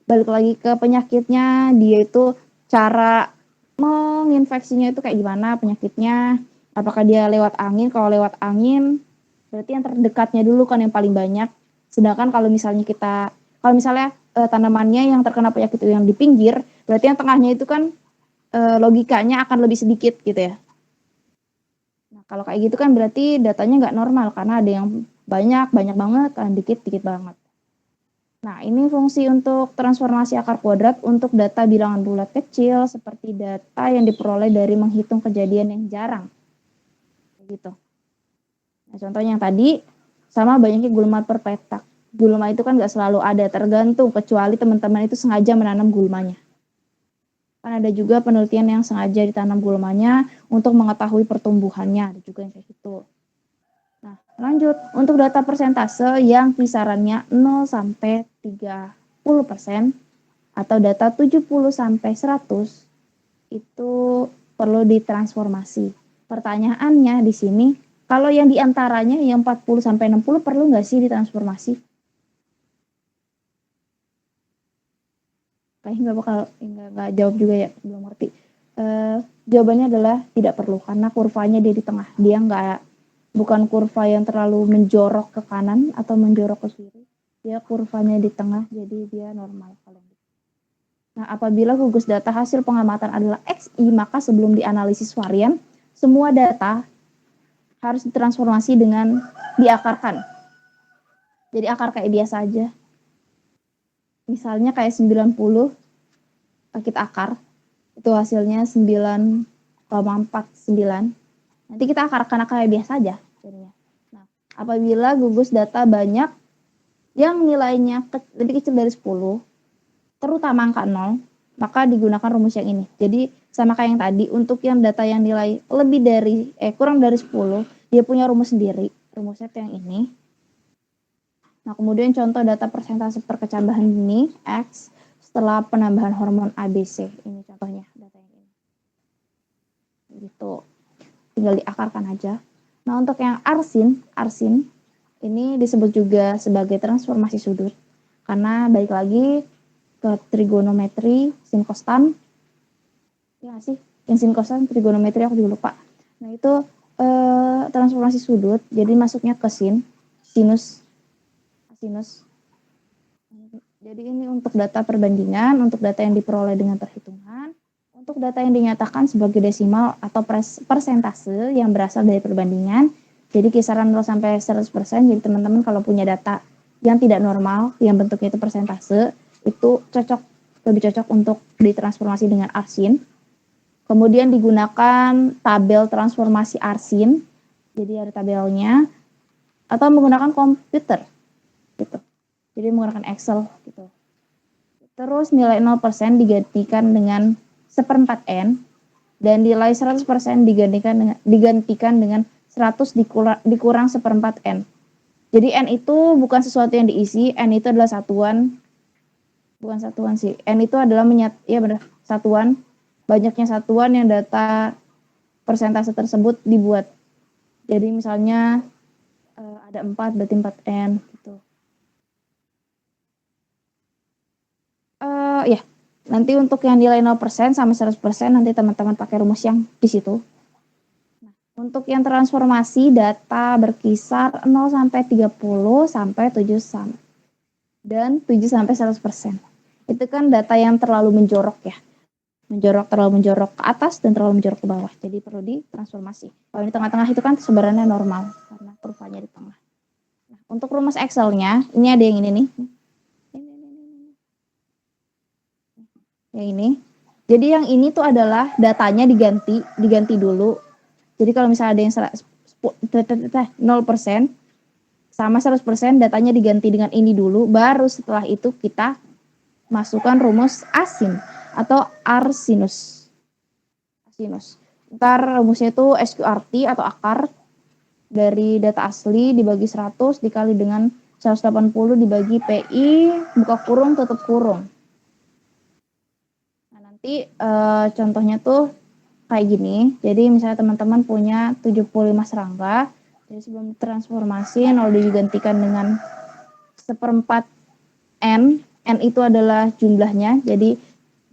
balik lagi ke penyakitnya, dia itu cara menginfeksinya itu kayak gimana penyakitnya, apakah dia lewat angin, kalau lewat angin berarti yang terdekatnya dulu kan yang paling banyak. Sedangkan kalau misalnya tanamannya yang terkena penyakit itu yang di pinggir, berarti yang tengahnya itu kan logikanya akan lebih sedikit gitu ya. Nah, kalau kayak gitu kan berarti datanya nggak normal karena ada yang banyak banget, ada dikit banget. Nah, ini fungsi untuk transformasi akar kuadrat untuk data bilangan bulat kecil seperti data yang diperoleh dari menghitung kejadian yang jarang. Gitu. Nah, contohnya yang tadi sama banyaknya gulma per petak. Gulma itu kan nggak selalu ada, tergantung, kecuali teman-teman itu sengaja menanam gulmanya. Kan ada juga penelitian yang sengaja ditanam gulmanya untuk mengetahui pertumbuhannya, ada juga yang kayak gitu. Nah, lanjut untuk data persentase yang kisarannya 0 sampai 30% atau data 70 sampai 100 itu perlu ditransformasi. Pertanyaannya di sini, kalau yang diantaranya yang 40 sampai 60 perlu nggak sih ditransformasi? Kayaknya nggak jawab juga ya, belum ngerti. Jawabannya adalah tidak perlu karena kurvanya dia di tengah, dia bukan kurva yang terlalu menjorok ke kanan atau menjorok ke kiri, dia kurvanya di tengah, jadi dia normal kalau gitu. Nah, apabila gugus data hasil pengamatan adalah XI, maka sebelum dianalisis varian, semua data harus ditransformasi dengan diakarkan. Jadi akar kayak biasa aja. Misalnya kayak 90, kita akar, itu hasilnya 9,49. Nanti kita akarkan kayak biasa aja. Nah, apabila gugus data banyak yang nilainya lebih kecil dari 10, terutama angka 0, maka digunakan rumus yang ini. Jadi sama kayak yang tadi, untuk yang data yang nilai kurang dari 10, dia punya rumus sendiri. Rumusnya itu yang ini. Nah, kemudian contoh data persentase perkecambahan ini X setelah penambahan hormon ABC. Ini contohnya data yang ini. Gitu. Tinggal diakarkan aja. Nah, untuk yang arsin ini disebut juga sebagai transformasi sudut. Karena balik lagi ke trigonometri, sin kostan. Ya sih, yang sin kostan trigonometri aku juga lupa. Nah, itu transformasi sudut, jadi masuknya ke sinus. Jadi ini untuk data perbandingan, untuk data yang diperoleh dengan perhitungan, untuk data yang dinyatakan sebagai desimal atau persentase yang berasal dari perbandingan. Jadi kisaran 0 sampai 100%. Jadi teman-teman kalau punya data yang tidak normal, yang bentuknya itu persentase, itu lebih cocok untuk ditransformasi dengan arsin. Kemudian digunakan tabel transformasi arsin. Jadi ada tabelnya, atau menggunakan komputer gitu. Jadi menggunakan Excel gitu. Terus nilai 0% digantikan dengan 1/4 N, dan nilai 100% digantikan dengan 100 dikurang 1/4 N. Jadi N itu bukan sesuatu yang diisi, N itu adalah satuan, bukan satuan sih. N itu adalah satuan, banyaknya satuan yang data persentase tersebut dibuat. Jadi misalnya ada 4 berarti 4N gitu. Ya, nanti untuk yang nilai 0% sampai 100% nanti teman-teman pakai rumus yang di situ. Nah, untuk yang transformasi data berkisar 0 sampai 30 sampai 7 dan 7 sampai 100%. Itu kan data yang terlalu menjorok ya. Terlalu menjorok ke atas dan terlalu menjorok ke bawah. Jadi perlu ditransformasi. Kalau di tengah-tengah itu kan sebenarnya normal karena kurvanya di tengah. Nah, untuk rumus Excel-nya, ini ada yang ini nih. Yang ini. Jadi yang ini tuh adalah datanya diganti dulu. Jadi kalau misalnya ada yang 0% sama 100% datanya diganti dengan ini dulu, baru setelah itu kita masukkan rumus asin atau arsinus. Ntar rumusnya itu SQRT atau akar dari data asli dibagi 100 dikali dengan 180 dibagi PI buka kurung tutup kurung. Nah, nanti contohnya tuh kayak gini. Jadi misalnya teman-teman punya 75 serangga. Jadi sebelum transformasi 0 digantikan dengan 1/4 N. N itu adalah jumlahnya. Jadi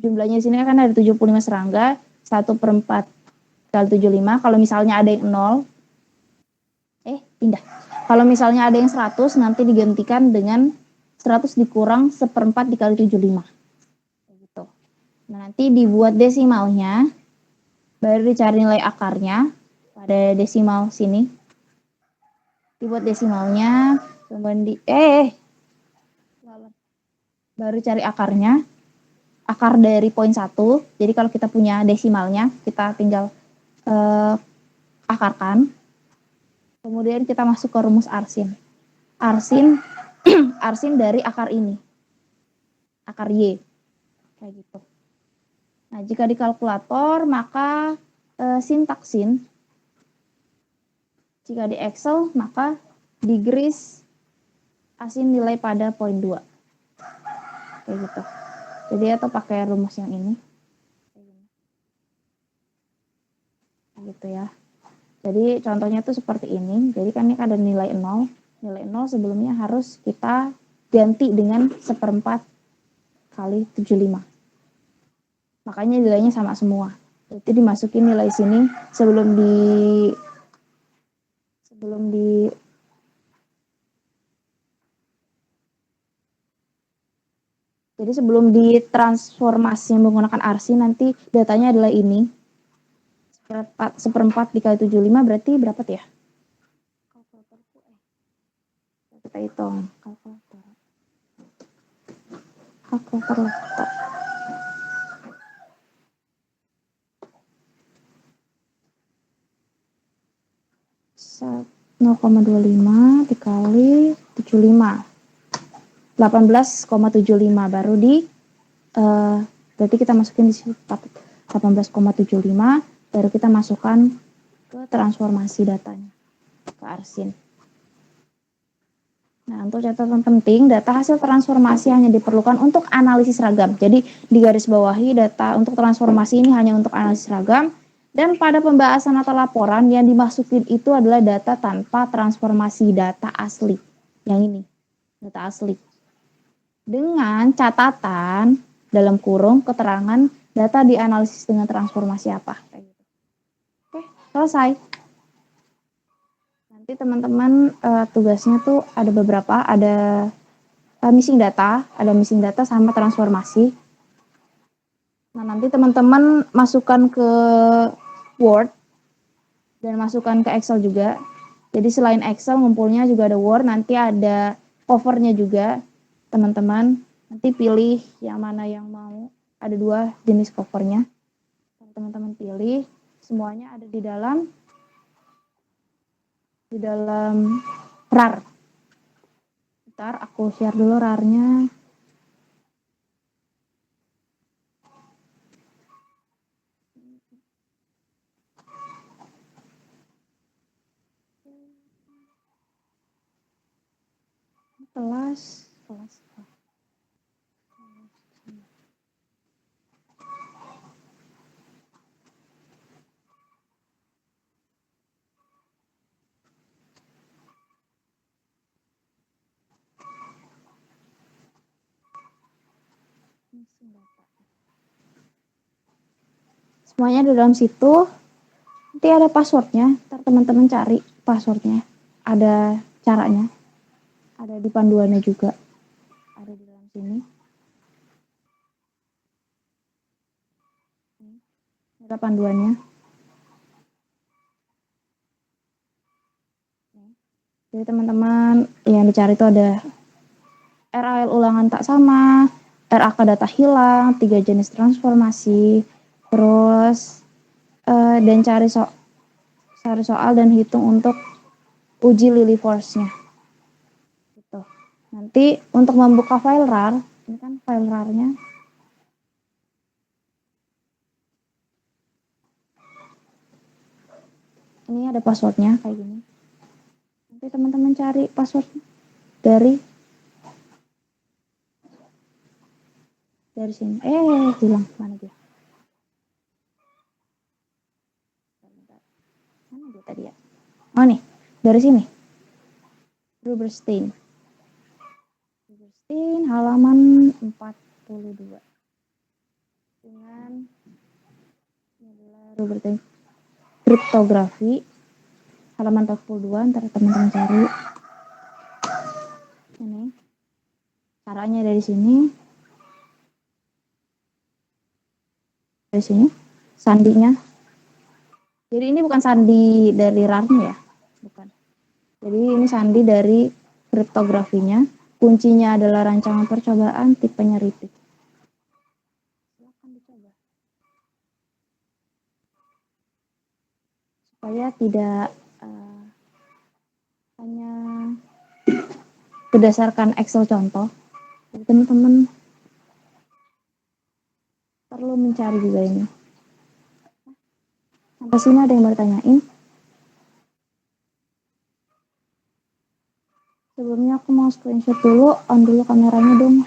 jumlahnya di sini kan ada 75 serangga. 1/4 kali 75. Kalau misalnya ada yang 0. Pindah. Kalau misalnya ada yang 100 nanti digantikan dengan 100 dikurang 1/4 dikali 75. Gitu. Nah, nanti dibuat desimalnya. Baru dicari nilai akarnya pada desimal sini. Dibuat desimalnya, baru cari akarnya. Akar dari poin 1. Jadi kalau kita punya desimalnya, kita tinggal akarkan. Kemudian kita masuk ke rumus arsin. Arsin dari akar ini. Akar Y. Kayak gitu. Nah, jika di kalkulator maka sintaksin. Jika di Excel maka digris asin nilai pada poin 2. Kayak gitu. Jadi atau pakai rumus yang ini. Gitu ya. Jadi contohnya tuh seperti ini. Jadi kan ini ada nilai 0. Nilai 0 sebelumnya harus kita ganti dengan 1/4 kali 75. Makanya nilainya sama semua. Itu dimasukin nilai sini sebelum ditransformasi menggunakan arsin nanti datanya adalah ini. 1/4 dikali 75 berarti berapa tuh ya? Kita hitung kalkulator laptop. 0,25 dikali 75. 18,75 baru berarti kita masukin di situ 18,75 baru kita masukkan ke transformasi datanya ke arsin. Nah, untuk catatan penting, data hasil transformasi hanya diperlukan untuk analisis seragam. Jadi di garis bawahi data untuk transformasi ini hanya untuk analisis seragam. Dan pada pembahasan atau laporan yang dimasukin itu adalah data tanpa transformasi data asli. Yang ini, data asli. Dengan catatan dalam kurung keterangan data dianalisis dengan transformasi apa. Oke, selesai. Nanti teman-teman tugasnya tuh ada beberapa, ada missing data sama transformasi. Nah, nanti teman-teman masukkan ke Word dan masukkan ke Excel juga. Jadi selain Excel ngumpulnya juga ada Word, nanti ada covernya juga. Teman-teman nanti pilih yang mana yang mau. Ada 2 jenis covernya. Teman-teman pilih, semuanya ada di dalam RAR. Bentar, aku share dulu RAR-nya. Kelas. Semuanya di dalam situ. Nanti ada passwordnya, ntar teman-teman cari passwordnya. Ada caranya, ada di panduannya juga. Ada di dalam sini. Ada panduannya. Jadi teman-teman yang dicari itu ada RAL ulangan tak sama, RAK data hilang, 3 jenis transformasi, terus dan cari soal dan hitung untuk uji Lily Force-nya. Gitu. Nanti untuk membuka file RAR, ini kan file RAR-nya. Ini ada passwordnya kayak gini. Nanti teman-teman cari password dari sini. Hilang mana dia? Mana dia tadi ya? Oh nih, dari sini. Ruberstein halaman 42. Dengan ini adalah Ruberstein kriptografi halaman 42, ntar teman-teman cari. Ini caranya dari sini. Dari sini sandinya. Jadi ini bukan sandi dari RAR-nya ya, bukan. Jadi ini sandi dari kriptografinya. Kuncinya adalah rancangan percobaan, tipenya repeat. Silakan dicoba. Supaya tidak hanya berdasarkan Excel contoh. Jadi teman-teman perlu mencari juga ini. Sampai sini ada yang bertanyain? Sebelumnya aku mau screenshot dulu, on dulu kameranya dong.